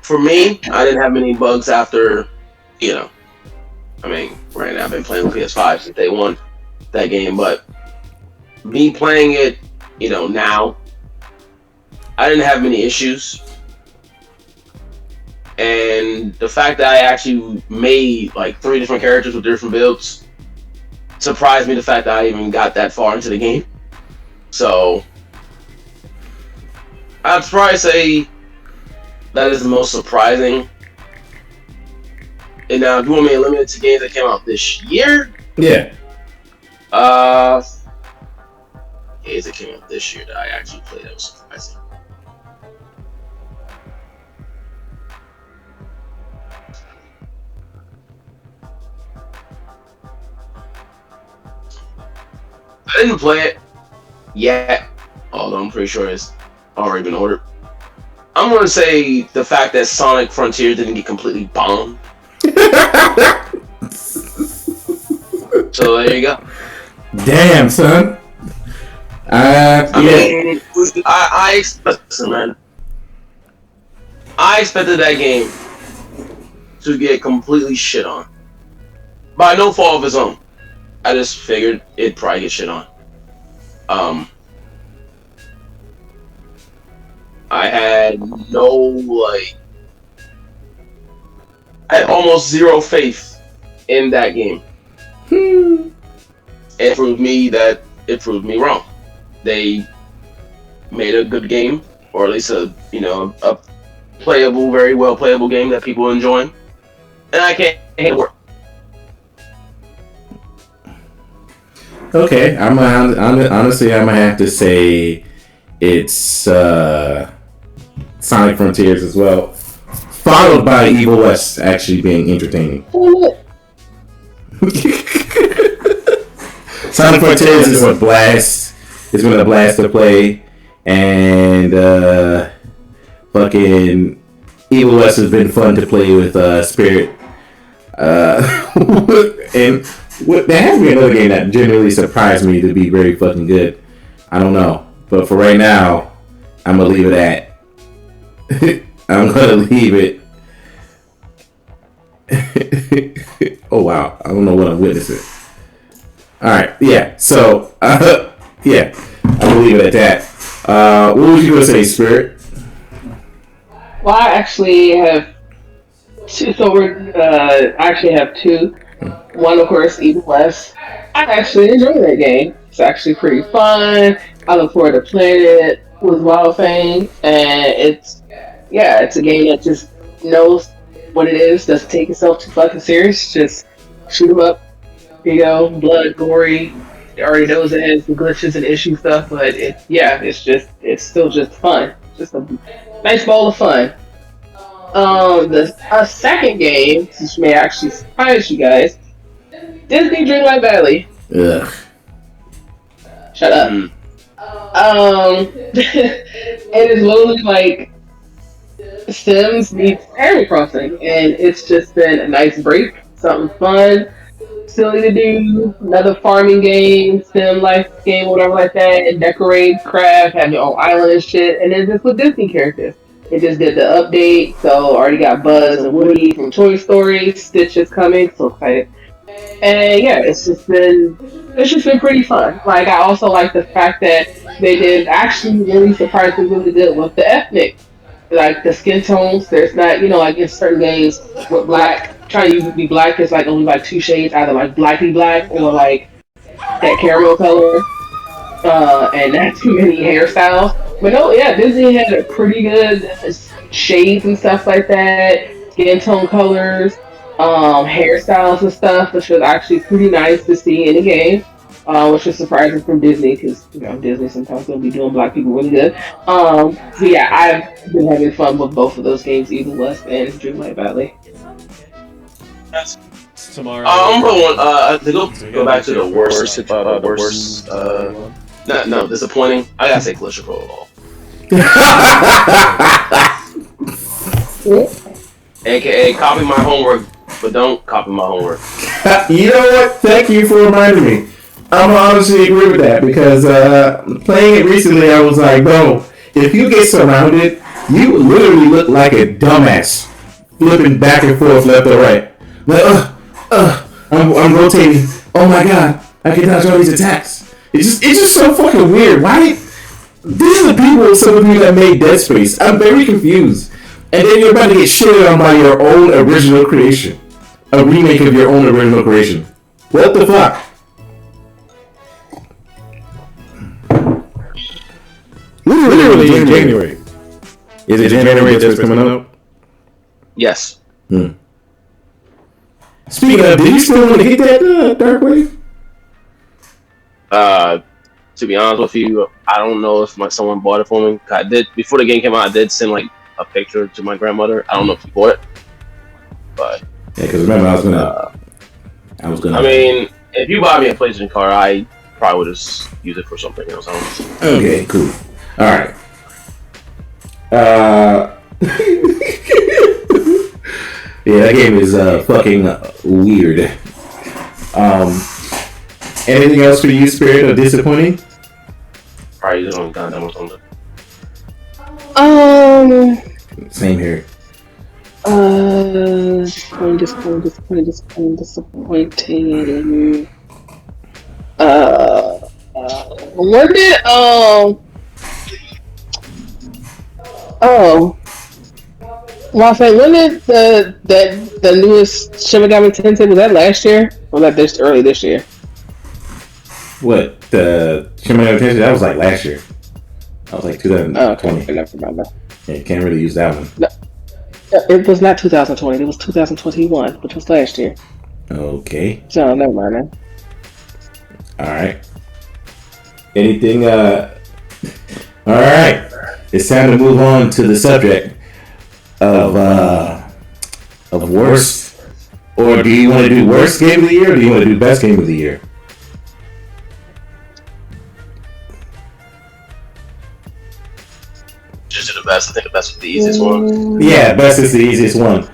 For me, I didn't have many bugs after, right now I've been playing with PS5 since day one, that game, but me playing it, now, I didn't have many issues. And the fact that I actually made like 3 different characters with different builds surprised me, the fact that I even got that far into the game. So I'd probably say that is the most surprising. And now, if you want me to limit it to games that came out this year? Yeah. Games that came out this year that I actually played that was surprising. I didn't play it yet, although I'm pretty sure it's already been ordered. I'm going to say the fact that Sonic Frontier didn't get completely bombed. So there you go. Damn, son. I expected, man. I expected that game to get completely shit on. By no fault of its own. I just figured it'd probably get shit on. I had I had almost zero faith in that game. It proved me wrong. They made a good game, or at least a playable, very well playable game that people are enjoying, and I can't hate it. Okay, honestly, I'm gonna have to say it's Sonic Frontiers as well, followed by Evil West actually being entertaining. Sonic Frontiers is a blast. It's been a blast to play, and fucking Evil West has been fun to play with Spirit. And there has been another game that genuinely surprised me to be very fucking good. I don't know, but for right now, I'm gonna leave it at. I'm gonna leave it. Oh wow, I don't know what I'm witnessing. All right, yeah. So, yeah, I'm gonna leave it at that. What was you gonna say, Spirit? Well, I actually have two. So I actually have two. One, of course, Evil West. I actually enjoy that game. It's actually pretty fun. I look forward to playing it with Wild Fame, and it's a game that just knows what it is. Doesn't take itself too fucking serious. Just shoot 'em up, blood, gory. It already knows it has the glitches and issue stuff, but it's still just fun. Just a nice bowl of fun. The second game, which may actually surprise you guys, Disney Dreamlight Valley. Ugh. Shut up. It is literally like Sims meets Animal Crossing, and it's just been a nice break, something fun, silly to do, another farming game, sim life game, whatever like that, and decorate, craft, have your own island and shit, and then just with Disney characters. It just did the update, so already got Buzz and Woody from Toy Story, Stitch is coming, so excited. And yeah, it's just been pretty fun. Like, I also like the fact that they did actually really surprisingly really good with the ethnic, like the skin tones. There's not, like in certain games with black, trying to be black is like only like 2 shades, either like blacky black or like that caramel color, and not too many hairstyles. But no, yeah, Disney had a pretty good shades and stuff like that, skin tone colors, hairstyles and stuff, which was actually pretty nice to see in the game, which is surprising from Disney because Disney sometimes don't be doing black people really good. So yeah, I've been having fun with both of those games, Evil West and Dreamlight Valley. Tomorrow. I'm going to go back to the worst. No, disappointing. I gotta say Glacier Protocol. AKA copy my homework, but don't copy my homework. You know what? Thank you for reminding me. I'm gonna honestly agree with that because playing it recently, I was like, bro, if you get surrounded, you literally look like a dumbass, flipping back and forth, left or right. Like, I'm rotating. Oh my god, I can dodge all these attacks. It's just so fucking weird. Why? These are the people, some of you that made Dead Space. I'm very confused. And then you're about to get shitted on by your own original creation, a remake of your own original creation. What the fuck? Literally in January. Is it January that's coming out? Yes. Speaking of, do you still want to get that Dark Wave? To be honest with you, I don't know if someone bought it for me. I did before the game came out. I did send like a picture to my grandmother. I don't know if she bought it, but yeah, because remember I was gonna. I mean, if you buy me a PlayStation card, I probably would just use it for something else. Okay, cool. All right. Yeah, that game is fucking weird. Anything else for you, Spirit, or disappointing? Probably just on Gundam or something. Same here. Disappointing. When did when did the newest Shin Megami Tensei, was that last year or was that early this year? What, the Shin Megami Tensei? That was like last year. That was like 2020. Oh, okay. I never remember. Yeah, you can't really use that one. No, it was not 2020. It was 2021, which was last year. Okay. So never mind then. All right. Anything? All right. It's time to move on to the subject of worst. Or do you want to do worst game of the year, or do you want to do best game of the year? Just do the best. I think the best is the easiest one. Yeah, best is the easiest one.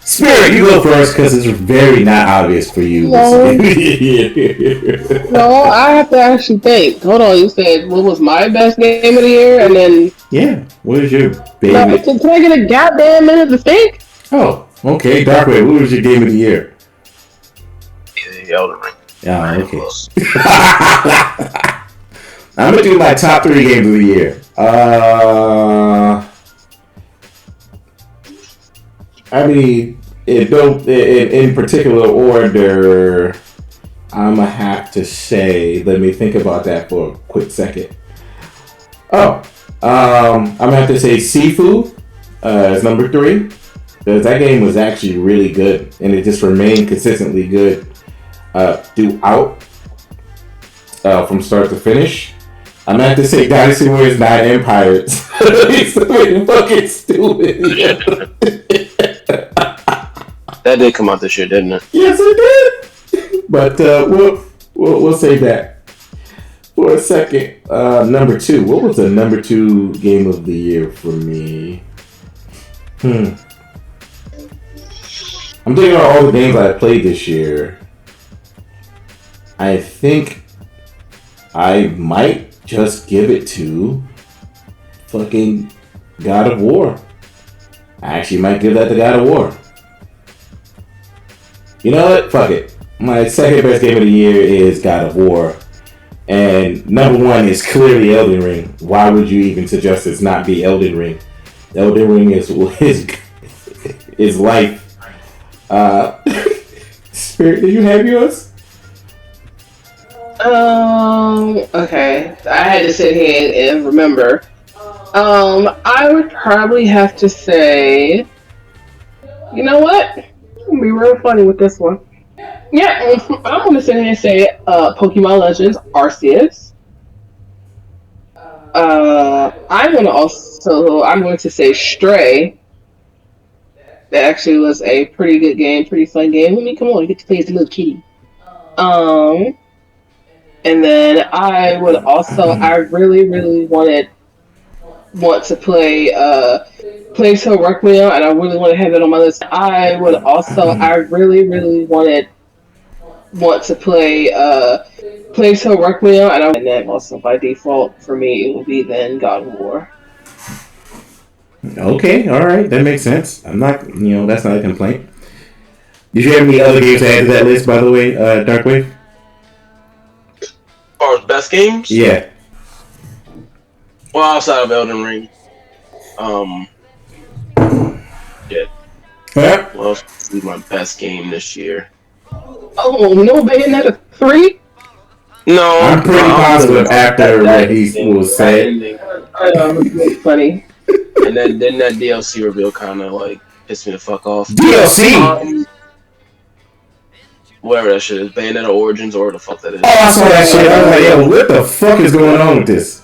Spirit, you go first because it's very not obvious for you. No, I have to actually think. Hold on, you said what was my best game of the year, and then what is your baby? No, can I get a goddamn minute to think? Oh, okay, Darkwave. What was your game of the year? Elden Ring. Yeah, okay. I'm gonna do my top 3 games of the year. I mean, in particular order, I'm gonna have to say. Let me think about that for a quick second. I'm gonna have to say Sifu as number 3 because that game was actually really good and it just remained consistently good throughout from start to finish. I'm gonna have to say Dynasty Warriors 9 Empires. It's fucking stupid. That did come out this year, didn't it? Yes, it did. But we'll save that for a second. Number 2. What was the number 2 game of the year for me? I'm thinking about all the games I played this year. I think I might just give it to fucking God of War. I actually might give that to God of War. You know what? Fuck it. My second best game of the year is God of War. And number 1 is clearly Elden Ring. Why would you even suggest it's not be Elden Ring? Elden Ring is life. Spirit, did you have yours? Okay. I had to sit here and remember. I would probably have to say, you know what? I'm gonna be real funny with this one. Yeah, I'm gonna sit here and say, Pokemon Legends Arceus. I'm going to say Stray. That actually was a pretty good game, pretty fun game. I mean, come on, you get to play as a little kitty. And then I would also, I really, really wanted want to play Plague Tale Requiem, and I really want to have it on my list. I really want to play Plague Tale Requiem, and then also by default for me it will be then God of War. Okay, all right, that makes sense. I'm not, that's not a complaint. Did you have any other games to add to that list, by the way, Darkwave? As far as best games? Yeah. Well, outside of Elden Ring. Yeah. Huh? Well, this is my best game this year. Oh, no Bayonetta 3? No. I'm pretty positive after what he was saying. It's funny. And then that DLC reveal kind of like pissed me the fuck off. DLC? Whatever that shit is, Bayonetta Origins or the fuck that is. Oh, I saw that shit. I was like, yo, what the fuck is going on with this?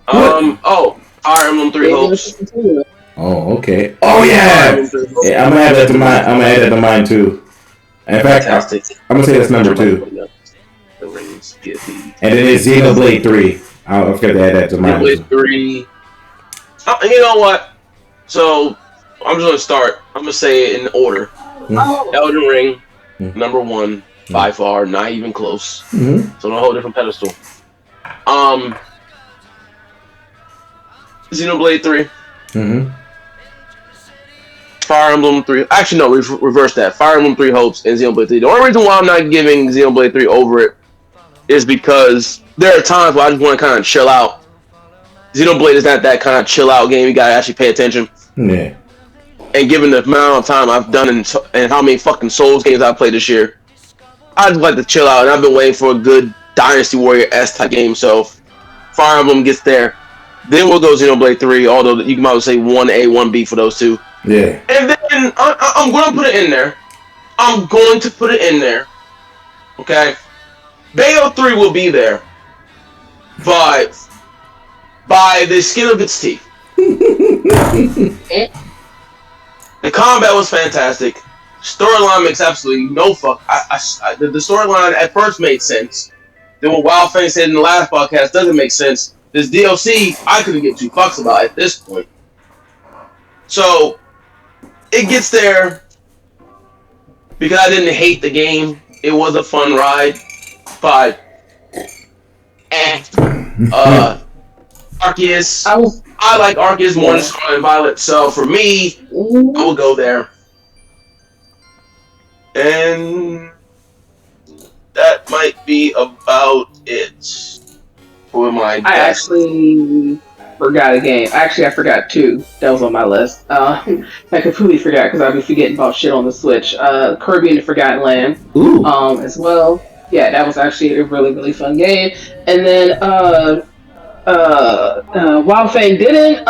Fire Emblem 3 Hopes. Oh, okay. Oh yeah. Yeah, I'm gonna add that to mine. I'm gonna add that to mine too. In fact, I'm gonna say that's number 2. And then it's Xenoblade 3. I'll forget to add that to mine. Xenoblade 3. You know what? So I'm just gonna start. I'm gonna say it in order. Mm-hmm. Elden Ring, number 1 by far, not even close. Mm-hmm. So on a whole different pedestal. Xenoblade 3. Mm-hmm. Fire Emblem 3. Actually, no, reverse that. Fire Emblem 3 Hopes and Xenoblade 3. The only reason why I'm not giving Xenoblade 3 over it is because there are times where I just want to kind of chill out. Xenoblade is not that kind of chill out game. You gotta actually pay attention. Yeah. And given the amount of time I've done and how many fucking Souls games I've played this year, I just like to chill out. And I've been waiting for a good Dynasty Warrior-esque type game. So Fire Emblem gets there. Then we'll go Xenoblade 3, although you can probably say 1A, 1B for those two. Yeah. And then I'm going to put it in there. I'm going to put it in there. Okay? Bayo 3 will be there. But by the skin of its teeth. The combat was fantastic. Storyline makes absolutely no fuck. The storyline at first made sense. Then what Wild Fang said in the last podcast doesn't make sense. This DLC, I couldn't give 2 fucks about at this point. So, it gets there because I didn't hate the game. It was a fun ride. But, Arceus, I like Arceus more than Scarlet and Violet. So, for me, I will go there. And that might be about it. I actually forgot a game. Actually, I forgot 2. That was on my list. I completely forgot because I've been forgetting about shit on the Switch. Kirby and the Forgotten Land. Ooh. As well. Yeah, that was actually a really, really fun game. And then Wild Fang didn't.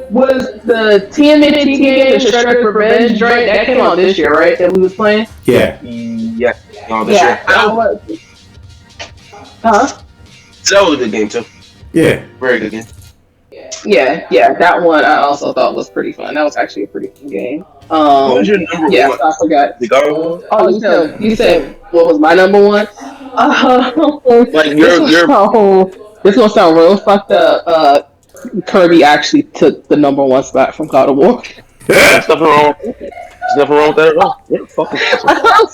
Was the TMNT game the Shredder's Revenge joint that came out this year, right? That we was playing. Yeah. Yeah. No, this year. Huh? That was a good game too. Yeah. Very good game. Yeah, that one I also thought was pretty fun. That was actually a pretty fun game. What was your number 1? Yeah, I forgot. The God of War? Oh, you said what was my number 1? This gonna sound real fucked up. Kirby actually took the number 1 spot from God of War. There's nothing wrong. There's nothing wrong with that at all. What the fuck is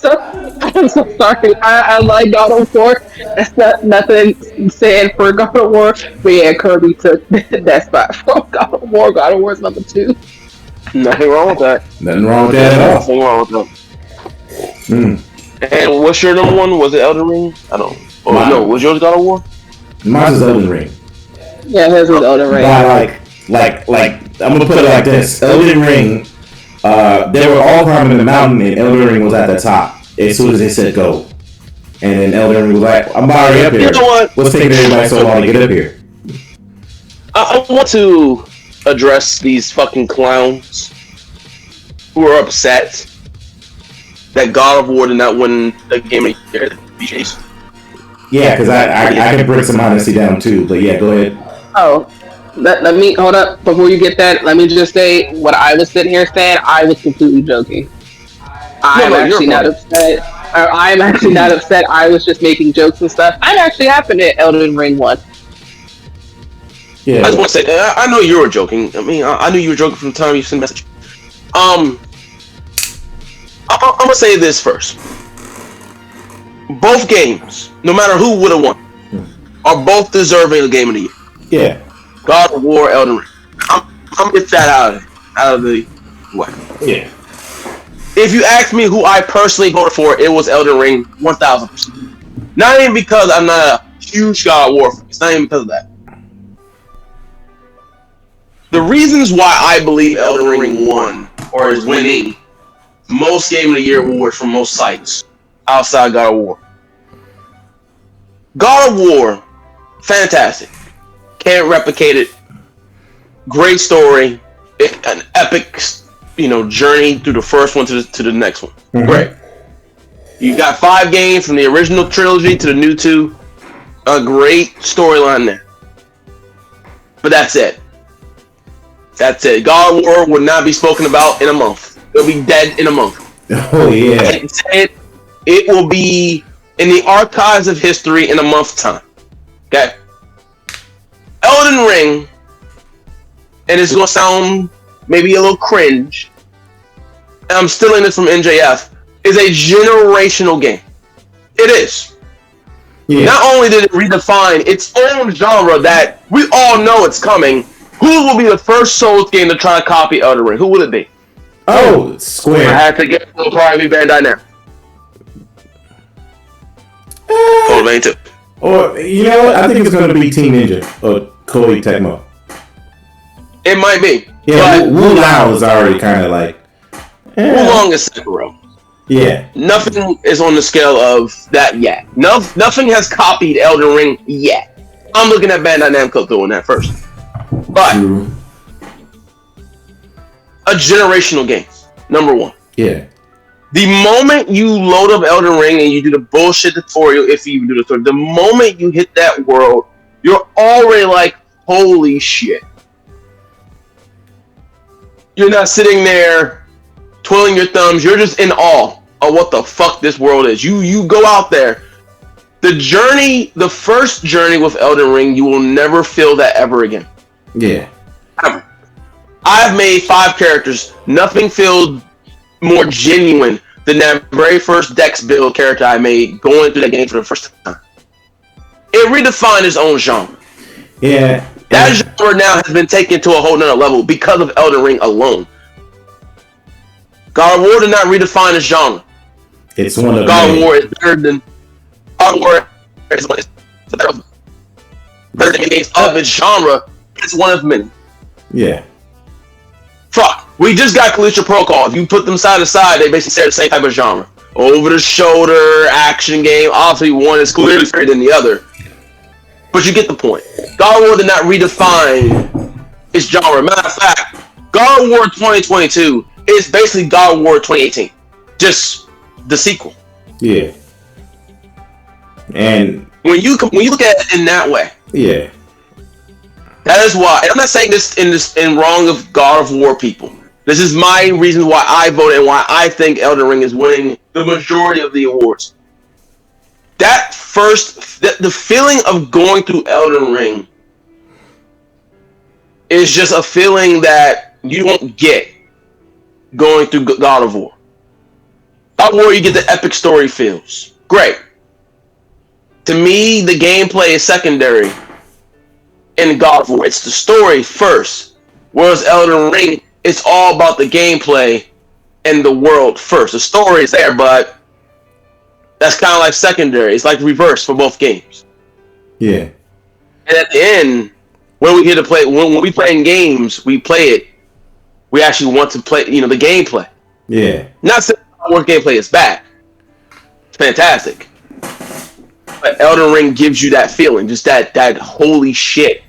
that? I'm so sorry. I like God of War. That's not nothing saying for God of War. But yeah, Kirby took that spot from God of War. God of War is number 2. Nothing wrong with that. Nothing wrong with that at all. Nothing wrong with that. And what's your number 1? Was it Elden Ring? I don't know. Oh, no, was yours God of War? Mine is Elden Ring. Yeah, his was Elden Ring. Like, I'm gonna put it like this: Elden Ring. They were all climbing the mountain, and Elden Ring was at the top as soon as they said go. And then Elden Ring was like, "I'm already up here. You know what? What's taking everybody so long to get up here?" I want to address these fucking clowns who are upset that God of War did not win the game of the year. Yeah, because I can bring some honesty down too. But yeah, go ahead. Oh, let me hold up before you get that. Let me just say what I was sitting here saying. I was completely joking. I'm actually not upset. I'm actually not upset. I was just making jokes and stuff. I'm actually happy that Elden Ring won. Yeah, I just want to say, I know you were joking. I mean, I knew you were joking from the time you sent the message. I'm gonna say this first. Both games, no matter who would have won, are both deserving of Game of the Year. Yeah. God of War, Elden Ring. I'm gonna get that out of the way. Yeah. If you ask me who I personally voted for, it was Elden Ring, 1000%. Not even because I'm not a huge God of War fan. It's not even because of that. The reasons why I believe Elden Ring won, or is winning, most Game of the Year awards from most sites outside God of War. God of War, fantastic. Can't replicate it. Great story. An epic, journey through the first one to the next one. Mm-hmm. Great. You got 5 games from the original trilogy to the new 2. A great storyline there. But that's it. That's it. God of War would not be spoken about in a month. It'll be dead in a month. Oh, yeah. It will be in the archives of history in a month's time. Okay? Elden Ring, and it's going to sound maybe a little cringe, and I'm stealing this from NJF, is a generational game. It is. Yeah. Not only did it redefine its own genre that we all know it's coming, who will be the first Souls game to try to copy Elden Ring? Who will it be? Oh, Square. I had to get it. It'll probably be Bandai now. Code Vein 2. Or, you know what? I think it's going to be Team Ninja or Koei Tecmo. It might be. Yeah, Wu Lao is already kind of like... Wulong is Sekiro. Yeah. Nothing is on the scale of that yet. Nothing has copied Elden Ring yet. I'm looking at Bandai Namco doing that first. But a generational game, number 1. Yeah. The moment you load up Elden Ring and you do the bullshit tutorial, if you even do the tutorial, the moment you hit that world, you're already like, holy shit. You're not sitting there twiddling your thumbs. You're just in awe of what the fuck this world is. You go out there. The first journey with Elden Ring, you will never feel that ever again. Yeah. Ever. I've made 5 characters. Nothing feels more genuine than that very first Dex build character I made going through that game for the first time. It redefined its own genre. Yeah. That genre now has been taken to a whole nother level because of Elden Ring alone. God of War did not redefine its genre. It's one of God of War is better than God of War is better than games of its genre. It's one of many. Yeah. Fuck. We just got Collision Protocol. If you put them side to side, they basically share the same type of genre. Over the shoulder action game. Obviously, one is clearly better than the other. But you get the point. God of War did not redefine its genre. Matter of fact, God of War 2022 is basically God of War 2018. Just the sequel. Yeah. And when you look at it in that way, yeah, that is why. And I'm not saying this in wrong of God of War people. This is my reason why I voted and why I think Elden Ring is winning the majority of the awards. That the feeling of going through Elden Ring is just a feeling that you won't get going through God of War. God of War, you get the epic story feels. Great. To me, the gameplay is secondary in God of War. It's the story first. Whereas Elden Ring, it's all about the gameplay and the world first. The story is there, but that's kind of like secondary. It's like reverse for both games. Yeah. And at the end, when we get to play, when we play in games, we play it. We actually want to play, the gameplay. Yeah. Not saying War gameplay is bad. It's fantastic. But Elden Ring gives you that feeling, just that holy shit.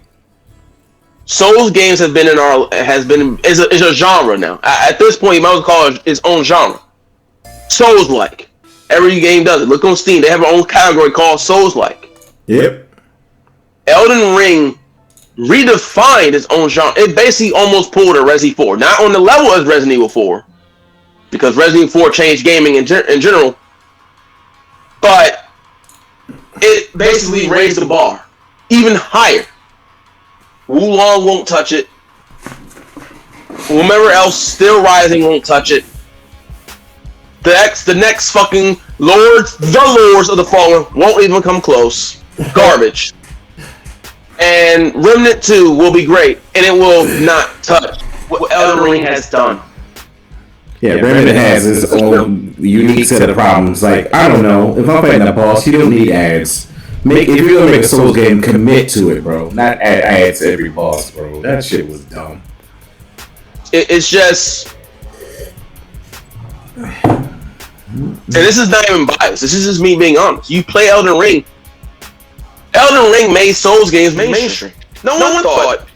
Souls games is a genre now. At this point, you might as well call it its own genre. Souls-like. Every game does it. Look on Steam; they have their own category called Souls-like. Yep. Elden Ring redefined its own genre. It basically almost pulled a Resident Evil 4. Not on the level as Resident Evil 4, because Resident Evil 4 changed gaming in general, but it basically raised the bar even higher. Wulong won't touch it. Whomever else still rising won't touch it. The next fucking lords of the fallen won't even come close. Garbage. And Remnant 2 will be great, and it will not touch what Elden Ring has done. Yeah, Remnant has its own unique set of problems. Like, I don't know, if I'm fighting a boss, you don't need ads. If you're gonna make a Souls game, commit to it, bro. Not add ads to every boss, bro. That shit was dumb. It's just... And this is not even biased. This is just me being honest. You play Elden Ring. Elden Ring made Souls games mainstream. No one thought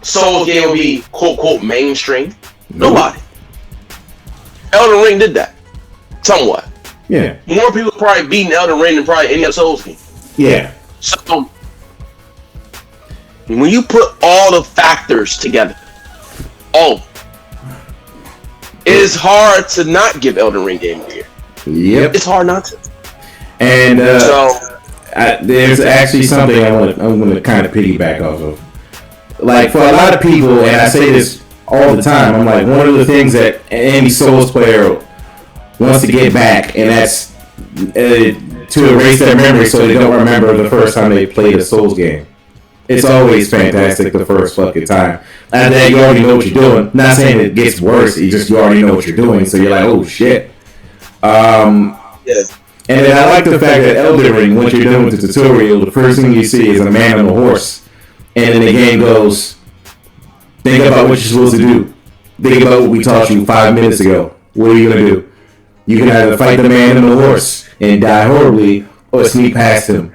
Souls game would be quote unquote mainstream. Nobody. Elden Ring did that. Somewhat. Yeah. More people probably beating Elden Ring than probably any other Souls game. Yeah. So when you put all the factors together, it is hard to not give Elden Ring Game of the Year. Yep. It's hard not to. And there's actually something I'm going to kind of piggyback off of. Like, for a lot of people, and I say this all the time, I'm like, one of the things that any Souls player wants to get back, and that's to erase their memory so they don't remember the first time they played a Souls game. It's always fantastic the first fucking time. And then you already know what you're doing. Not saying it gets worse, you already know what you're doing, so you're like, oh shit. Yes. And then I like the fact that Elden Ring, once you're done with the tutorial, the first thing you see is a man on a horse. And then the game goes, think about what you're supposed to do. Think about what we taught you 5 minutes ago. What are you going to do? You can either fight the man on the horse and die horribly, or sneak past him.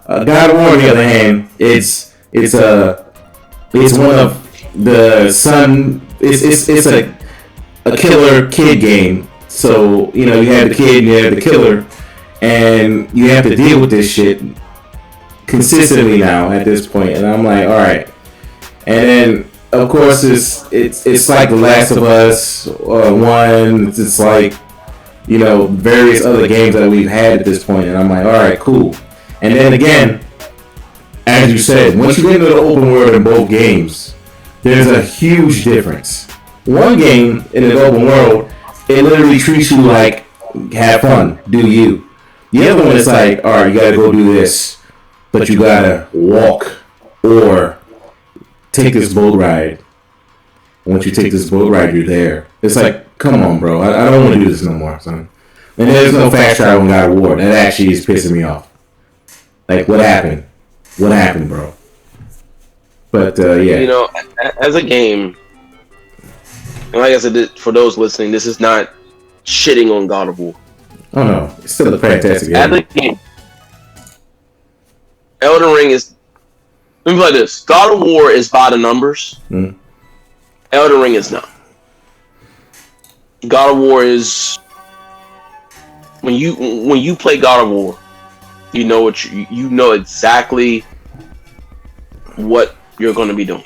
God of War, on the other hand, it's one of the it's a killer kid game. So, you know, you have the kid and you have the killer, and you have to deal with this shit consistently now at this point. And I'm like, all right. And then, of course, it's like The Last of Us 1. It's like, you know, various other games that we've had at this point. And I'm like, all right, cool. And then again, as you said, once you get into the open world in both games, there's a huge difference. One game in the open world, it literally treats you like, have fun, do you. The other one is like, all right, you gotta go do this, but you gotta walk or take this boat ride. Once you take this boat ride, you're there. It's like, come on, bro, I don't want to do this no more, son. And there's no fast travel in God of War. That actually is pissing me off. Like, what happened? What happened, bro? But, yeah. You know, as a game, and like I said, for those listening, this is not shitting on God of War. Oh, no. It's still a fantastic game. As a game, Elden Ring is... Let me play this. God of War is by the numbers. Mm. Elden Ring is not. God of War is... When you play God of War, you know what you know exactly what you're going to be doing.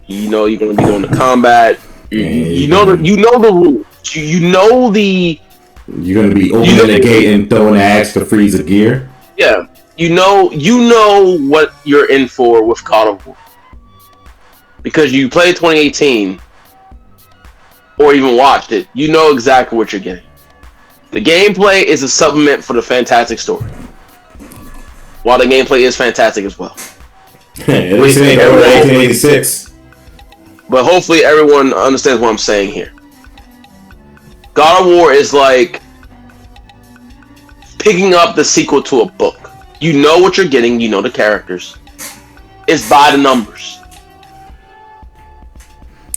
You know you're going to be doing the combat. You know the rules. You know the. You're going to be opening the gate and throwing the axe to freeze the gear. Yeah, you know what you're in for with God of War, because you played 2018 or even watched it. You know exactly what you're getting. The gameplay is a supplement for the fantastic story. While the gameplay is fantastic as well. At least it ain't over 1886. But hopefully everyone understands what I'm saying here. God of War is like picking up the sequel to a book. You know what you're getting, you know the characters. It's by the numbers.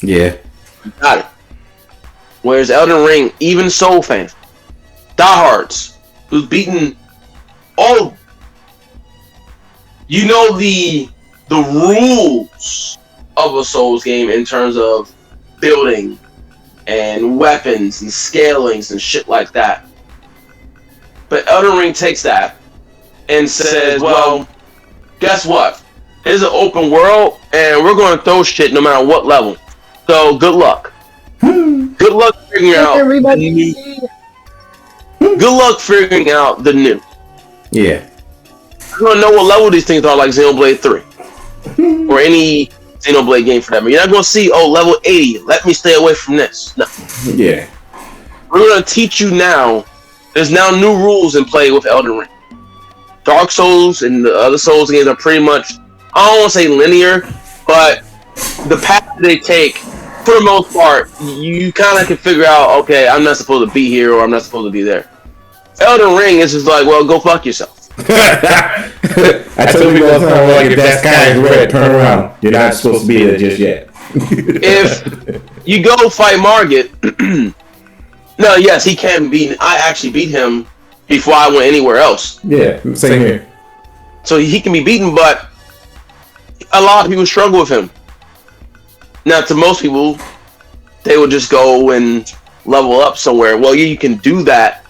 Yeah. You got it. Whereas Elden Ring, even Soul fans, diehards, who's beaten all, you know the rules of a Souls game in terms of building and weapons and scalings and shit like that. But Elden Ring takes that and says, well, guess what? It's an open world and we're going to throw shit no matter what level. So good luck. Good luck figuring out Good luck figuring out the new. Yeah. You're gonna know what level these things are, like Xenoblade 3 or any Xenoblade game for that matter. You're not gonna see level 80. Let me stay away from this. No. Yeah. We're gonna teach you now. There's now new rules in play with Elden Ring. Dark Souls and the other Souls games are pretty much, I don't want to say linear, but the path they take, for the most part, you kind of can figure out, okay, I'm not supposed to be here or I'm not supposed to be there. Elden Ring is just like, well, go fuck yourself. I told people all the time, like, if that sky is red, turn around. You're not supposed to be there just yet. If you go fight Margit, no, yes, he can beat. I actually beat him before I went anywhere else. Yeah, same here. So he can be beaten, but a lot of people struggle with him. Now, to most people, they will just go and level up somewhere. Well, you can do that,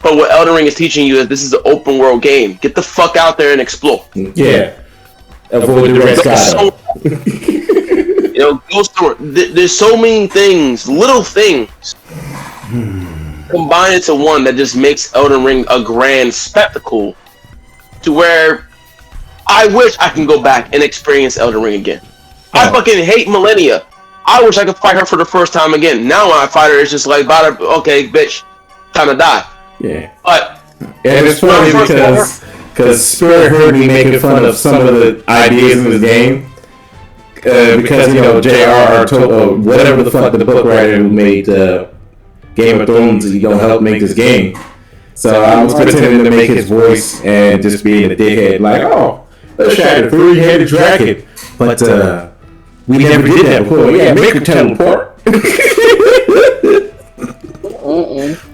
but what Elden Ring is teaching you is this is an open world game. Get the fuck out there and explore. Yeah. Avoid the red sky. There's so many things, little things, combined into one that just makes Elden Ring a grand spectacle. To where I wish I can go back and experience Elden Ring again. I fucking hate Millennia. I wish I could fight her for the first time again. Now when I fight her, it's just like, okay, bitch, time to die. Yeah. But and it's funny because Spirit heard me making fun of some of the ideas in this game. Because, J.R.R. told, whatever the fuck the book writer who made Game of Thrones, he gonna help make this game. So I was pretending to make his voice and just being a dickhead, like, oh, let's try the 3-headed dragon. But we never did that before. Yeah, make her teleport.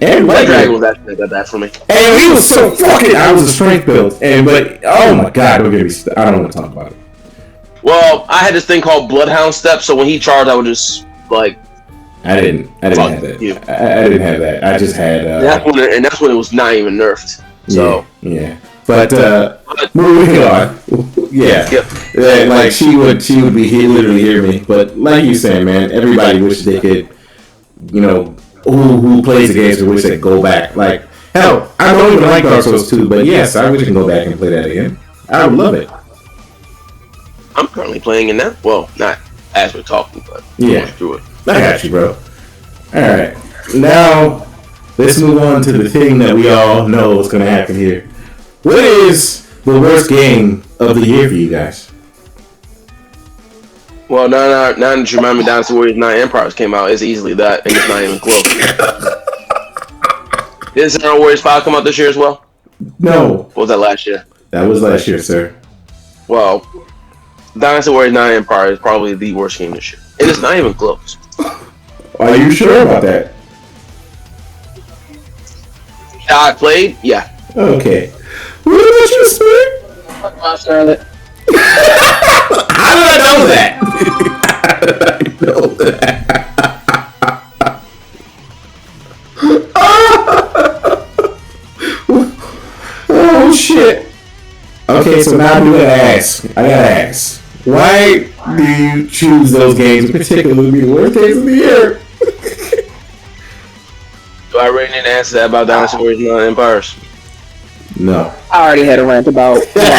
And my dragon was actually got that for me. And he was so fucking. I was a strength build, but oh my god, don't get me. I don't want to talk about it. Well, I had this thing called Bloodhound Step, so when he charged, I would just like. I didn't have that. I didn't have that. I just had. That's when it was not even nerfed. So yeah. But moving on. Yeah. Like she would be here, literally hear me. But like you saying, man, everybody wishes they could, who plays the games and wish they could go back. Like, hell, I don't even like Dark Souls 2, but yes, I wish I could go back and play that again. I would love it. I'm currently playing in that. Well, not as we're talking, but yeah, through it. I got you, bro. Alright. Now, let's move on to the thing that we all know is going to happen here. What is the worst game of the year for you guys? Well, now that you remind me, Dynasty Warriors 9 Empires came out. It's easily that, and it's not even close. Didn't Xenoblade Warriors 5 come out this year as well? No. Or was that last year? That was last year, sir. Well, Dynasty Warriors 9 Empires is probably the worst game this year. And it's not even close. Are you sure about that? I played? Yeah. Okay. What about you, Spirit? Fuck my Charlotte. How did I know that? How did I know that? Oh shit. Okay, so now I'm gonna ask. I gotta ask. Why do you choose those games in particular to be the worst games of the year? Do I really need to answer that about Dynasty Warriors 9 Empires? No. I already had a rant about why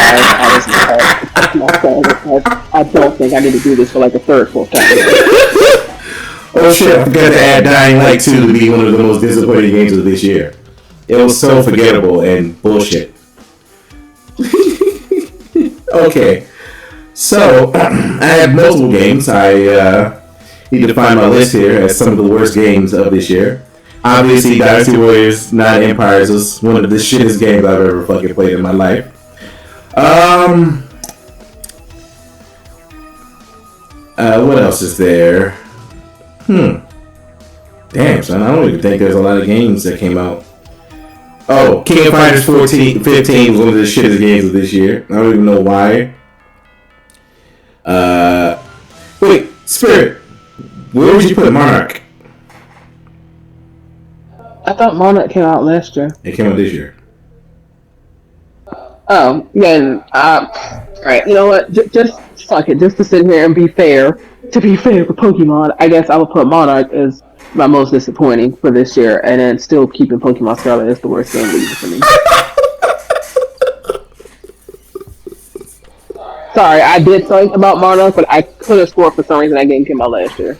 I don't think I need to do this for like the third, fourth time. Oh shit, I forgot to add Dying Light 2 to be one of the most disappointing games of this year. It was so forgettable and bullshit. Okay. So, I have multiple games. I need to find my list here as some of the worst games of this year. Obviously, Dynasty Warriors 9 Empires was one of the shittest games I've ever fucking played in my life. What else is there? Damn, son, I don't even think there's a lot of games that came out. Oh, King of Fighters 15 was one of the shittest games of this year. I don't even know why. Wait, Spirit, where would you put Monarch? I thought Monarch came out last year. It came out this year. Oh, then, alright, you know what, just fuck it, just to sit here and be fair, for Pokemon, I guess I would put Monarch as my most disappointing for this year, and then still keeping Pokemon Scarlet as the worst game league for me. Sorry, I did think about Marnos, but I could have scored for some reason. That game came out last year.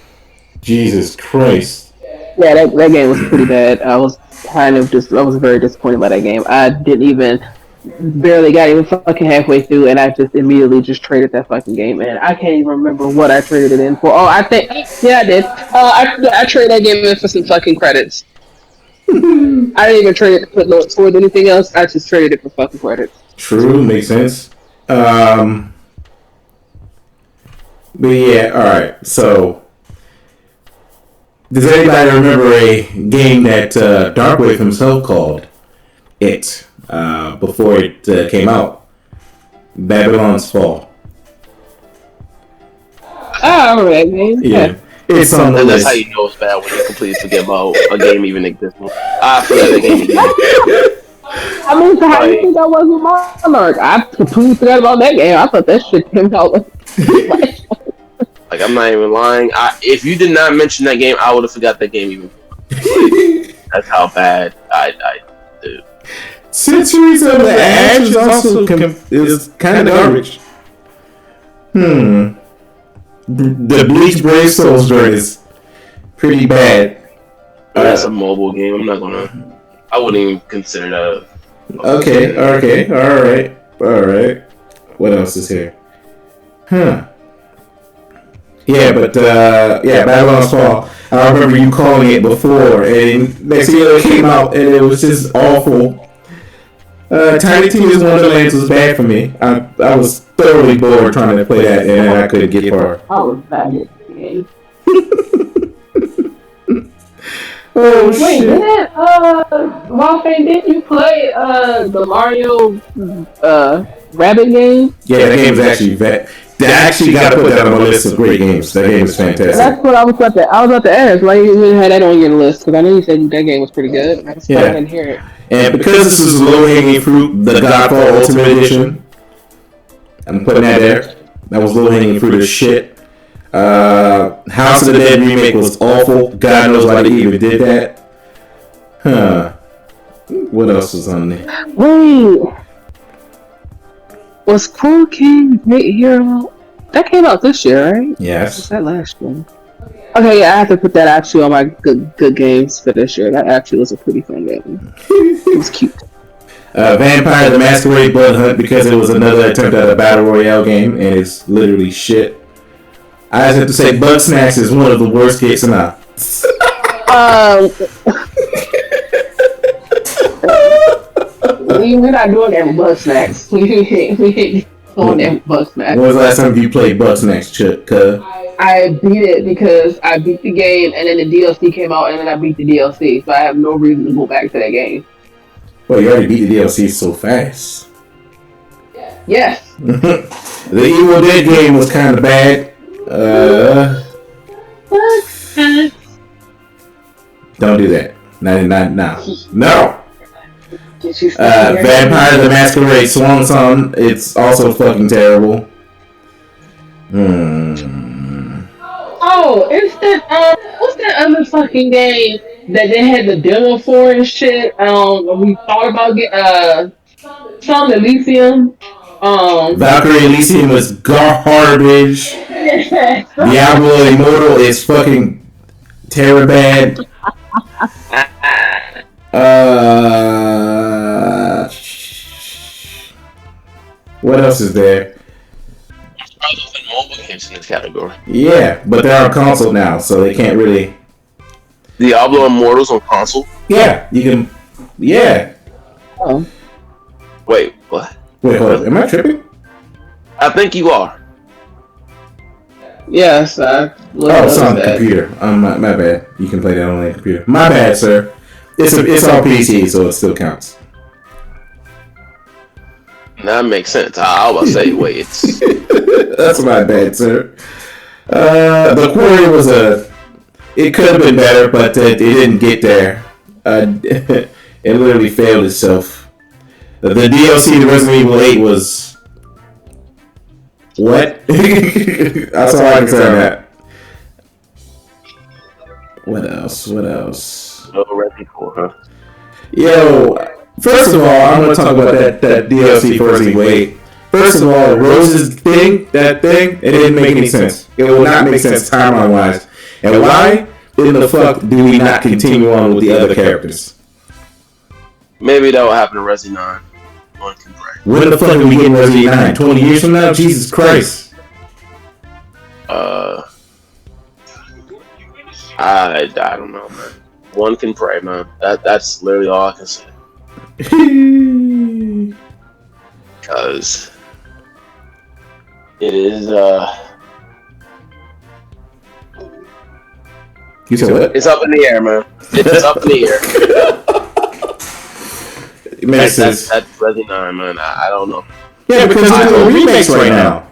Jesus Christ. Yeah, that game was pretty bad. I was I was very disappointed by that game. I didn't even barely got even fucking halfway through, and I just immediately just traded that fucking game. And I can't even remember what I traded it in for. Oh, I think yeah, I did. I traded that game in for some fucking credits. I didn't even trade it to put notes towards anything else. I just traded it for fucking credits. True, makes sense. But yeah, alright. So, does anybody remember a game that Darkwave himself called It before it came out? Babylon's Fall. I remember that game. Yeah. It's on the And list. that's how you know it's bad when you completely forget about a game even existing. I forgot that game again. I mean, so how do you think I was with Monarch? I completely forgot about that game. I thought that shit came out Like, I'm not even lying. If you did not mention that game, I would have forgot that game even. That's how bad I did. Centuries of the Ash is also is kind of garbage. The Bleach Brave Souls joint is pretty bad. That's a mobile game. I'm not gonna. I wouldn't even consider that. Okay, alright. What else is here? Yeah, but Babylon's Fall. I remember you calling it before, and next thing you know, it came out, and it was just awful. Tiny Tina's Wonderlands was bad for me. I was thoroughly bored trying to play that, and I couldn't get far. I was bad at the game. Oh Wait, shit! Wolfgang, didn't you play the Mario Rabbit game? Yeah, that game is actually bad. They actually got to put that on my list of great games. That game is fantastic. That's what I was about to ask. Why you didn't have that on your list? Because I know you said that game was pretty good. I didn't hear it. And because this is low hanging fruit, the Godfall Ultimate Edition, I'm putting that there. That was low hanging fruit as shit. House of the Dead remake was awful. God knows why they even did that. What else was on there? Wait, was Cool King Great Hero? That came out this year, right? Yes. Was that last year? Okay, yeah, I have to put that actually on my good games for this year. That actually was a pretty fun game. It was cute. Vampire the Masquerade Blood Hunt, because it was another attempt at a battle royale game, and it's literally shit. I just have to say, Bug Snacks is one of the worst games in the. We're not doing that with Bug Snacks. We ain't doing that with Bug Snacks. When was the last time you played Bug Snacks, Chuck? I beat it because I beat the game and then the DLC came out and then I beat the DLC. So I have no reason to go back to that game. Well, you already beat the DLC so fast. Yes. The Evil Dead game was kind of bad. Don't do that. Not now. No. Vampire the Masquerade Swan Song. It's also fucking terrible. Oh, it's that what's that other fucking game that they had the demo for and shit? We thought about getting some Elysium. Valkyrie Elysium was garbage. Diablo Immortal is fucking terror bad. What else is there? There's mobile games in this category. Yeah, but they're on console now, so they can't really. Diablo Immortals on console? Yeah, you can. Yeah. Oh. Wait, what? Wait, hold on. Am I tripping? I think you are. Yes. Oh, it's on the computer. My bad. You can play that on the computer. My bad, sir. It's on PC, so it still counts. That makes sense. I was about to say, wait, it's... That's my bad, sir. The Quarry was it could have been better, but it didn't get there. It literally failed itself. The DLC to Resident Evil 8 was... What? That's all I can say on that. What else? No Resident Evil, huh? Yo, first of all, I'm going to talk about that DLC for Resident Evil 8. First of all, Rose's thing, it didn't make any sense. It will not make sense timeline wise. And why in the fuck do we not continue on with the other characters? Maybe that will happen in Resident 9. One can pray. When the fuck are we getting Resident 9? 20 years from now? Jesus Christ. I don't know, man. One can pray, man. That's literally all I can say. Because it is You said what? it's up in the air, man. It's up in the air. That's Resident 9, man. I don't know. Yeah, because they're doing remakes right now.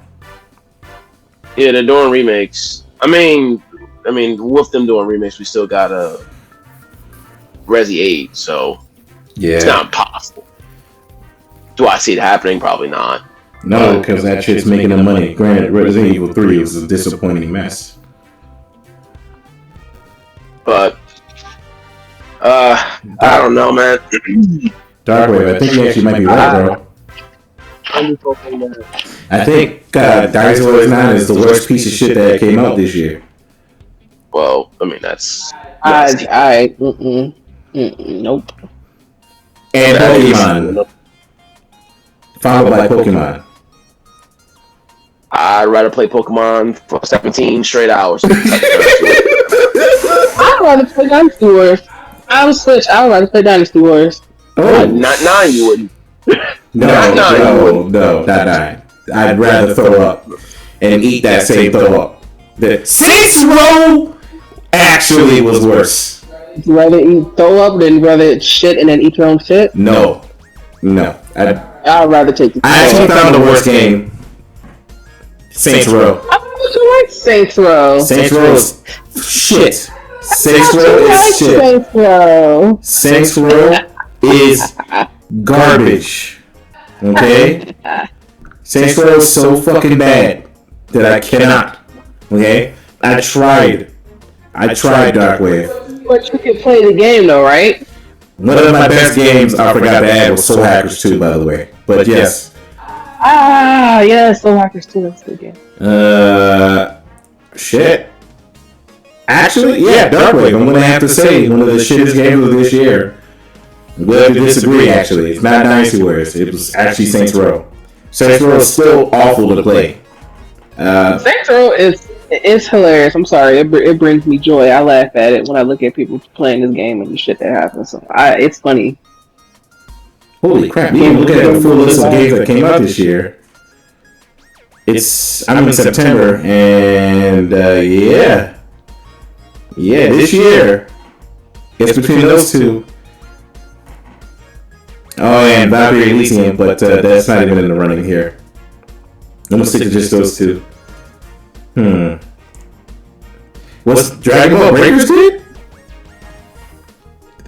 Yeah, they're doing remakes. I mean, with them doing remakes, we still got a Resi 8, so it's not impossible. Do I see it happening? Probably not. No, because that shit's making them money. Granted, Resident Evil 3 was a disappointing mess. But I don't know, man. Darkwave, I think you actually might be right, bro. I think Dynasty Warriors 9 is the worst piece of shit that came out this year. Well, I mean that's nope. And Pokemon, followed by Pokemon. I'd rather play Pokemon for 17 straight hours. I'd rather play Dynasty Wars. I would switch. I would rather play Dynasty Wars. Oh, not 9, you wouldn't. No, not 9. I'd rather throw up and eat that same throw up. The Saints Row actually was worse. Would you rather eat throw up than rather shit and then eat your own shit? No. I'd rather take the I actually found the worst game. Saints Row. I don't like Saints Row. Saints Row is shit. Saints Row is shit. Saints Row. Saints Row is garbage. Okay? Saints Row is so fucking bad that I cannot. Okay? I tried Darkwave. But you can play the game though, right? One of my best games I forgot to add was Soul Hackers 2, by the way. But yes. Yeah, Soul Hackers 2, that's a good game. Shit. Actually, yeah, Darkwave, I'm gonna have to say, one of the shittest games of this year. I'm glad to disagree, actually. It's not Dynasty Warriors. It was actually Saints Row. Saints Row is still awful to play. Saints Row is hilarious. I'm sorry, it brings me joy. I laugh at it when I look at people playing this game and the shit that happens. So it's funny. Holy crap! You look at the full list of games that came out this year. I'm in September, and yeah, this year it's between those two. Oh, and Valkyrie Elysium, but that's not even in the running here. I'm gonna stick to just those two. Was Dragon Ball Breakers good?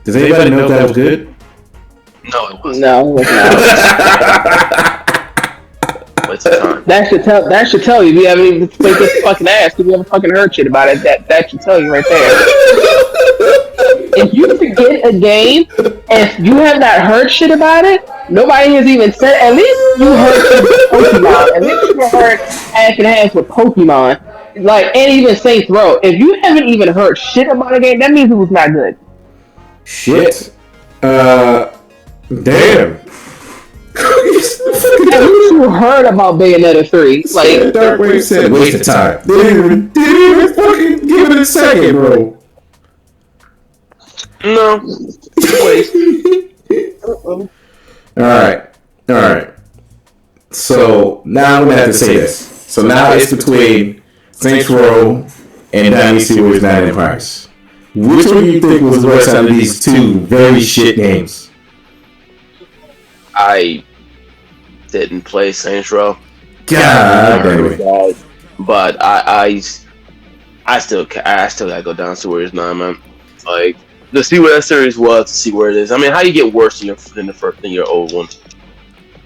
Does anybody know if that was good? No, it wasn't. No, it was not. Waste of time. That should tell you if you haven't even played this fucking ass, if you haven't fucking heard shit about it. That should tell you right there. If you forget a game, if you have not heard shit about it, nobody has even said. At least you heard shit with Pokemon. At least you heard half and half with Pokemon, and even Saints Row. If you haven't even heard shit about a game, that means it was not good. Shit. Damn. At least you heard about Bayonetta 3. Darkwave said waste of time. Didn't even fucking give it a second, bro. No. Waste. Alright. So now I'm gonna have to say this. So now it's between Saints Row and Dynasty Warriors 9 Empires. Which one do you think was the worst out of these two very shit games? I didn't play Saints Row. God damn it. But I still gotta go down to Warriors 9, man. Like, to see what that series was, to see where it is. I mean, how you get worse than your old one?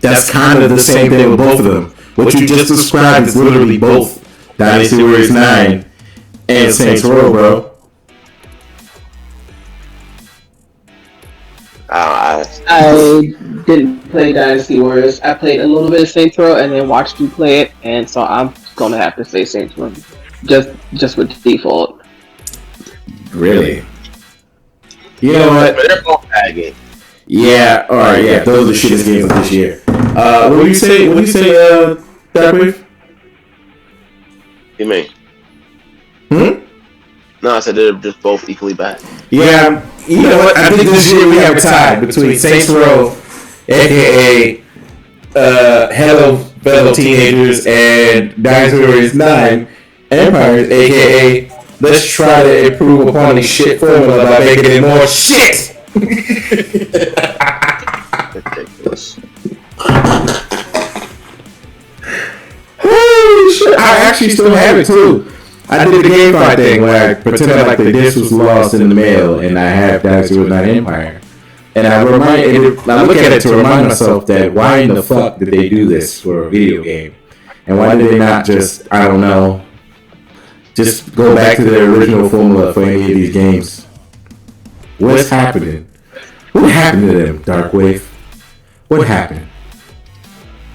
That's kind of the same thing with both of them. What you just described is literally both Dynasty Warriors 9 and Saints Row, bro. I didn't played Dynasty Warriors. I played a little bit of Saints Row and then watched you play it, and so I'm gonna have to say Saints Row, just with default. Really? You know what? They're both bad games. Yeah. All right. Yeah. Those are the shittest games of this year. What do you say? What do you say? Darkwave? You mean? No, I said they're just both equally bad. Yeah. You know what? I think this year we have a tie between Saints Row, aka Hello Fellow Teenagers, and Dynasty Warriors 9 Empires, aka let's try to improve upon the shit formula by making it more shit. Ridiculous. Holy shit! I actually still have it too. I did the GameFi thing where I pretended like the disc was lost in the mail, and I have Dynasty Warriors 9 Empire. And I look at it to remind myself that why in the fuck did they do this for a video game? And why did they not just, I don't know, just go back to their original formula for any of these games? What's happening? What happened to them, Darkwave? What happened?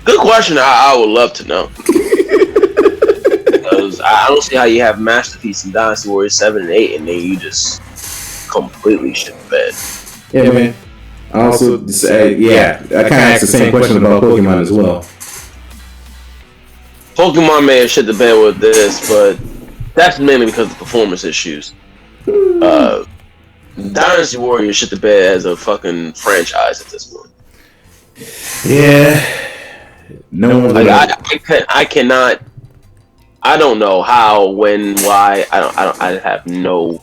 Good question. I would love to know. Because I don't see how you have Masterpiece and Dynasty Warriors 7 and 8, and then you just completely shit the bed. Yeah, man. I also, I kind of asked the same question about Pokemon as well. Pokemon may have shit the bed with this, but that's mainly because of performance issues. Dynasty Warriors shit the bed as a fucking franchise at this point. Yeah. No one. Like I cannot. I don't know how, when, why. I have no.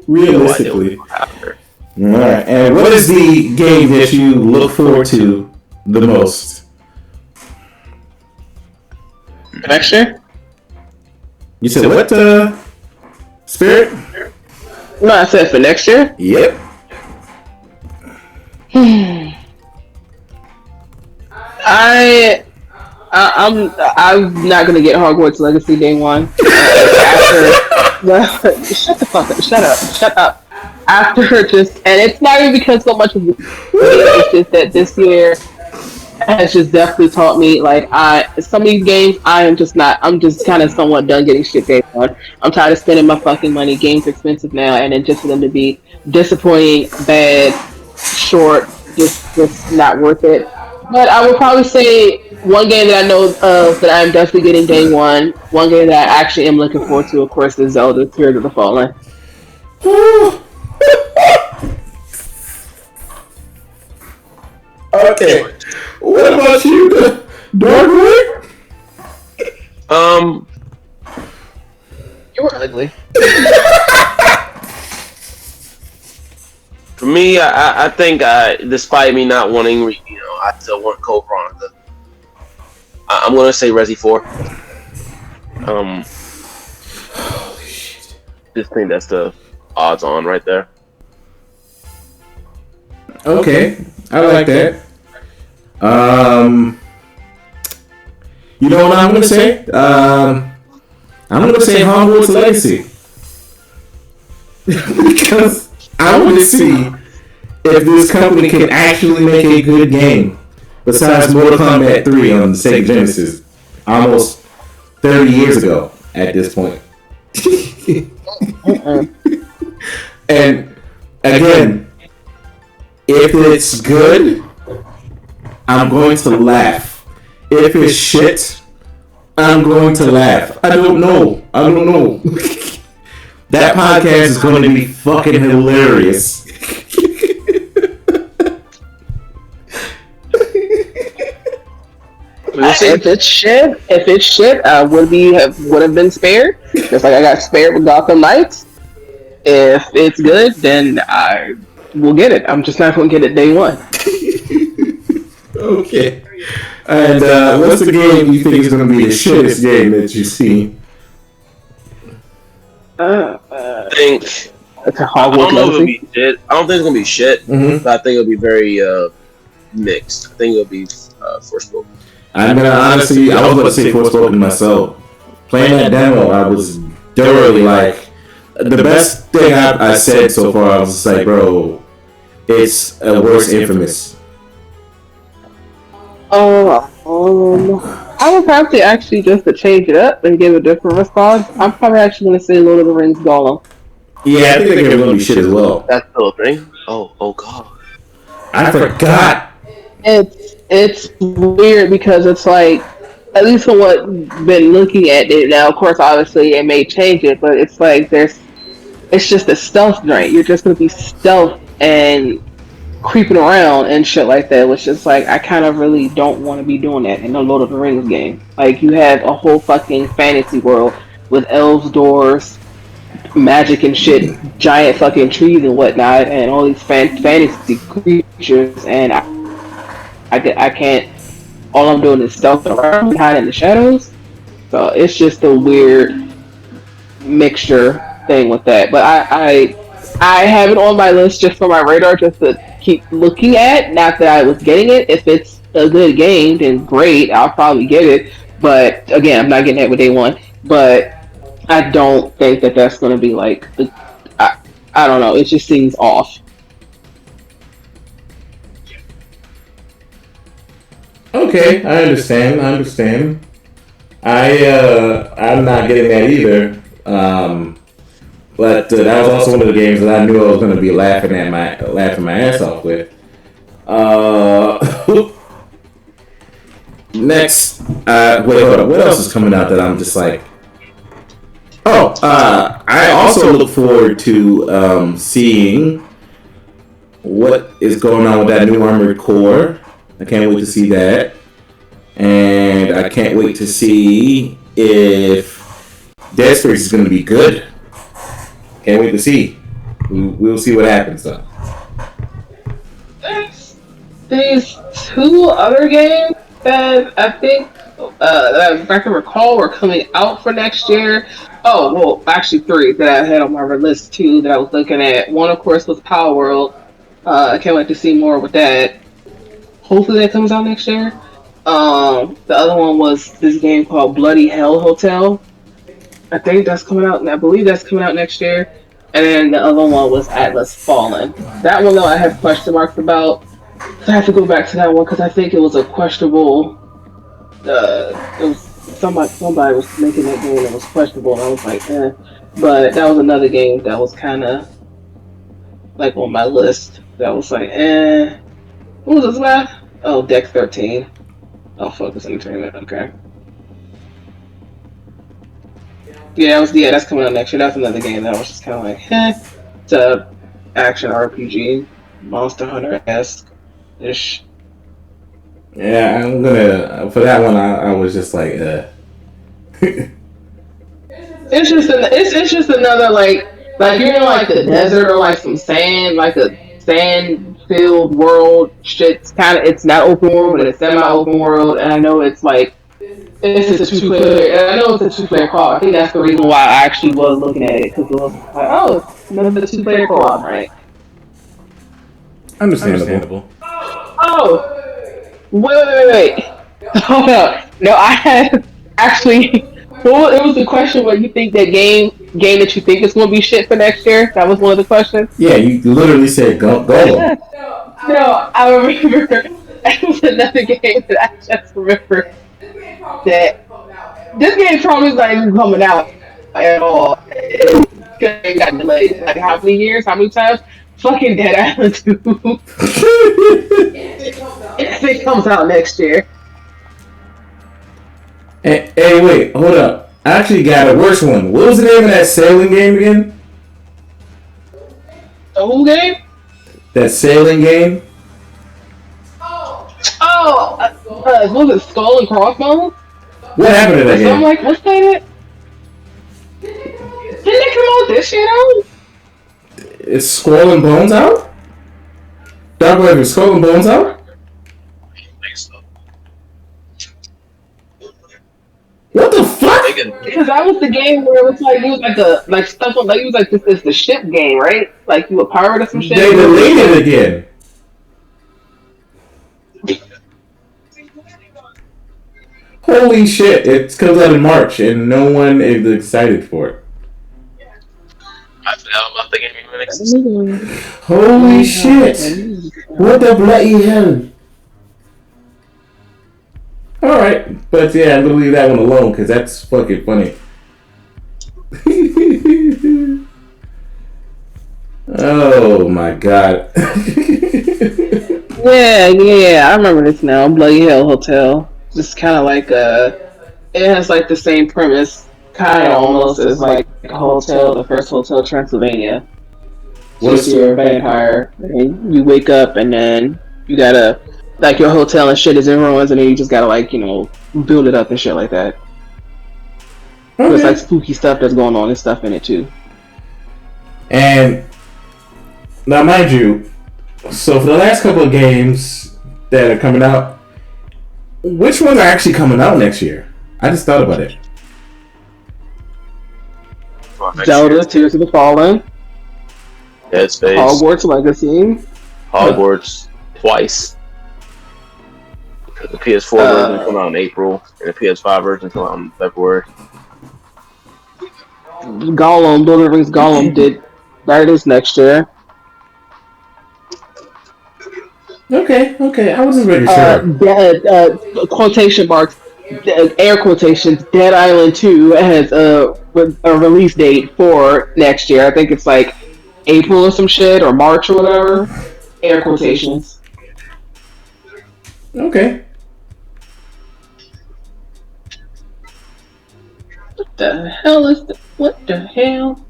Realistically. No idea. Alright, and what is the game that you look forward to the most? Next year? You said what, Spirit? No, I said for next year? Yep. I'm not gonna get Hogwarts Legacy day one. Shut the fuck up! Shut up! After just, and it's not even because so much of it's just that this year has just definitely taught me, like, some of these games I'm just kind of somewhat done getting shit day one. I'm tired of spending my fucking money. Games are expensive now, and then just for them to be disappointing, bad, short, just not worth it. But I would probably say one game that I know of that I'm definitely getting day one. One game that I actually am looking forward to, of course, is Zelda: Tears of the Fallen. Okay. What about you, Darkwave? You were ugly. For me, I think despite me not wanting, I still want Code Veronica. I'm gonna say Resi 4. Holy shit. Just think that's the odds on right there. Okay, I like that. You know what I'm gonna say? I'm gonna say Hogwarts Legacy because I want to see if this company can actually make a good game besides Mortal Kombat 3 on the Sega Genesis almost 30 years ago at this point. And again, if it's good, I'm going to laugh. If it's shit, I'm going to laugh. I don't know. That podcast is going to be fucking hilarious. If it's shit, I would have been spared. Just like I got spared with Gotham Knights. If it's good, then I will get it. I'm just not going to get it day one. Okay. And what's the game you think is going to be the shittest game that you see? I think it's a I don't know if it'll Legacy. be shit. I don't think it's gonna be shit, Mm-hmm. but I think it'll be very mixed. I think it'll be Forspoken. I'm gonna honestly, I was about to say Forspoken myself. Playing that demo, I was thoroughly like, the best thing I said so far, I was just like, bro, it's a worse Infamous. I would have to actually just to change it up and give a different response. I'm probably actually going to say Lord of the Rings Gollum. Yeah, I think they're gonna be shit as well. That's still a thing. Oh god. I forgot. It's weird because it's like, at least from what been looking at it now. Of course, obviously it may change it, but it's like it's just a stealth joint. You're just going to be stealth and creeping around and shit like that, which is like I kind of really don't want to be doing that in a Lord of the Rings game. Like you have a whole fucking fantasy world with elves, dwarves, magic and shit, giant fucking trees and whatnot, and all these fantasy creatures, and I can't. All I'm doing is stealth around, hiding in the shadows. So it's just a weird mixture thing with that. But I have it on my list just for my radar, just to keep looking at. Not that I was getting it. If it's a good game, then great. I'll probably get it. But again, I'm not getting it with day one. But I don't think that that's going to be like I, I don't know. It just seems off. Okay, I understand. I'm not getting that either. But that was also one of the games that I knew I was going to be laughing my ass off with. Next, wait, hold up. What else is coming out that I'm just like? Oh, I also look forward to seeing what is going on with that new Armored Core. I can't wait to see that. And I can't wait to see if Dead Space is going to be good. Can't wait to see. We'll see what happens, though. There's two other games that I think that I can recall were coming out for next year. Oh, well, actually three that I had on my list too that I was looking at. One, of course, was Power World. I can't wait to see more with that. Hopefully that comes out next year. The other one was this game called Bloody Hell Hotel. I think that's coming out, and I believe that's coming out next year. And then the other one was Atlas Fallen. That one, though, I have question marks about. So I have to go back to that one because I think it was a questionable. It was somebody was making that game that was questionable, and I was like, eh. But that was another game that was kind of like on my list. That was like, eh. What was this last? Oh, Deck 13. Oh, Focus Entertainment. Okay. Yeah, that's coming out next year. That's another game that I was just kind of like, eh. It's a action RPG, Monster Hunter-esque ish. Yeah, I'm gonna for that one. I was just like, It's just another like you're in like the desert or like some sand, like a sand filled world. Shit's kind of, it's not open world, but it's semi open world. And I know it's like it's a 2-player. And I know it's a 2-player co-op. I think that's the reason why I actually was looking at it, because it was like, oh, it's another 2-player co-op, right? understandable. Oh, wait. Hold up. No, I had actually. Well, it was the question where you think that game that you think is going to be shit for next year. That was one of the questions. Yeah, you literally said go. No, I remember. It was another game that I just remember that this game probably is not even coming out at all. It got delayed. Like how many years? How many times? Fucking Dead Island 2. It comes out next year. Hey, wait, hold up. I actually got a worse one. What was the name of that sailing game again? The who game? That sailing game? Was it Skull and Crossbones? What happened to that So game? I'm like, what's that? Didn't it come out this year though? Is Skull and Bones out? Dark Wave, is Skull and Bones out? What the fuck? Because that was the game where it was like, stuff on, like it was like, this is the ship game, right? Like you a pirate or some shit. They delayed it again. Holy shit! It comes out in March, and no one is excited for it. I think it even exists. Holy shit! What the bloody hell? All right, but yeah, I'm gonna leave that one alone because that's fucking funny. Oh my god. Yeah, I remember this now. Bloody Hell Hotel. Just kind of like it has like the same premise, kind of almost as like a hotel, the first Hotel Transylvania. Just you're a vampire, and you wake up, and then you gotta like your hotel and shit is in ruins, and then you just gotta like build it up and shit like that. Okay. There's like spooky stuff that's going on and stuff in it too. And now, mind you, so for the last couple of games that are coming out, which ones are actually coming out next year? I just thought about it. Zelda, Tears of the Fallen, Dead Space, Hogwarts Legacy, Hogwarts twice. The PS4 version come out in April, and the PS5 version come out in February. Gollum, Lord of the Rings Gollum that is next year. Okay. I wasn't really sure. Quotation marks, air quotations. Dead Island 2 has a release date for next year. I think it's like April or some shit, or March or whatever. Air quotations. Okay. What the hell is the? What the hell?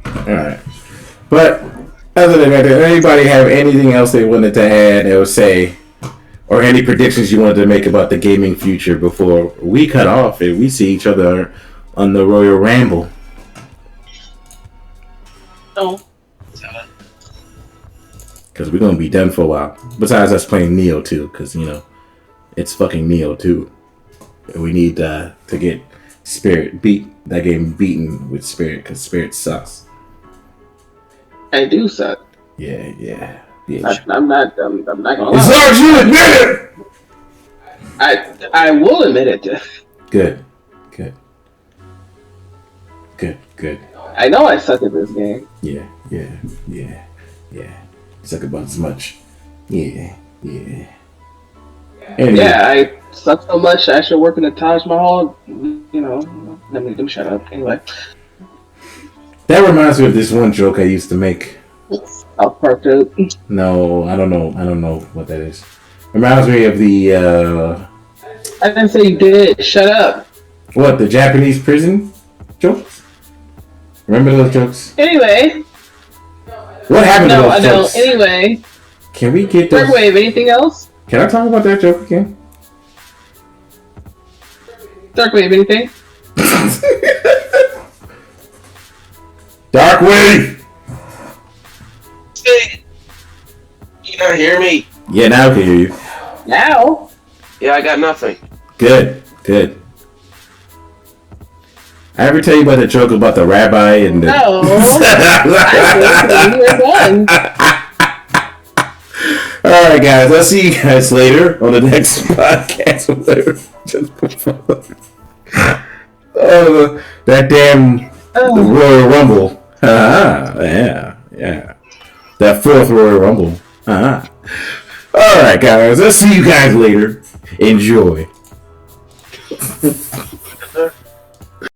Alright. But other than that, did anybody have anything else they wanted to add or say, or any predictions you wanted to make about the gaming future before we cut off and we see each other on the Royal Ramble? No. Because we're going to be done for a while. Besides us playing Neo 2, because, it's fucking Neo 2. We need to get Spirit that game beaten with Spirit, because Spirit sucks. I do suck. Yeah. I'm not gonna lie. As long as you admit it! I will admit it. Good. I know I suck at this game. Yeah. Suck about as much. Yeah. Anyway. Yeah, I suck so much I should work in the Taj Mahal. Let me shut up. Anyway. That reminds me of this one joke I used to make. South Park joke. No, I don't know what that is. Reminds me of the I didn't say you did. Shut up. What, the Japanese prison jokes? Remember those jokes? Anyway. What happened to those jokes? No, I don't. Anyway. Can we get those? Darkwave, anything else? Can I talk about that joke again? Darkwave, anything? Darkwave! Hey, you not hear me? Yeah, now I can hear you. Now? Yeah, I got nothing. Good. I ever tell you about the joke about the rabbi and the... No. I didn't. Alright, guys. I'll see you guys later on the next podcast. That damn Royal Rumble. Yeah. That fourth Royal Rumble. Alright, guys. I'll see you guys later. Enjoy.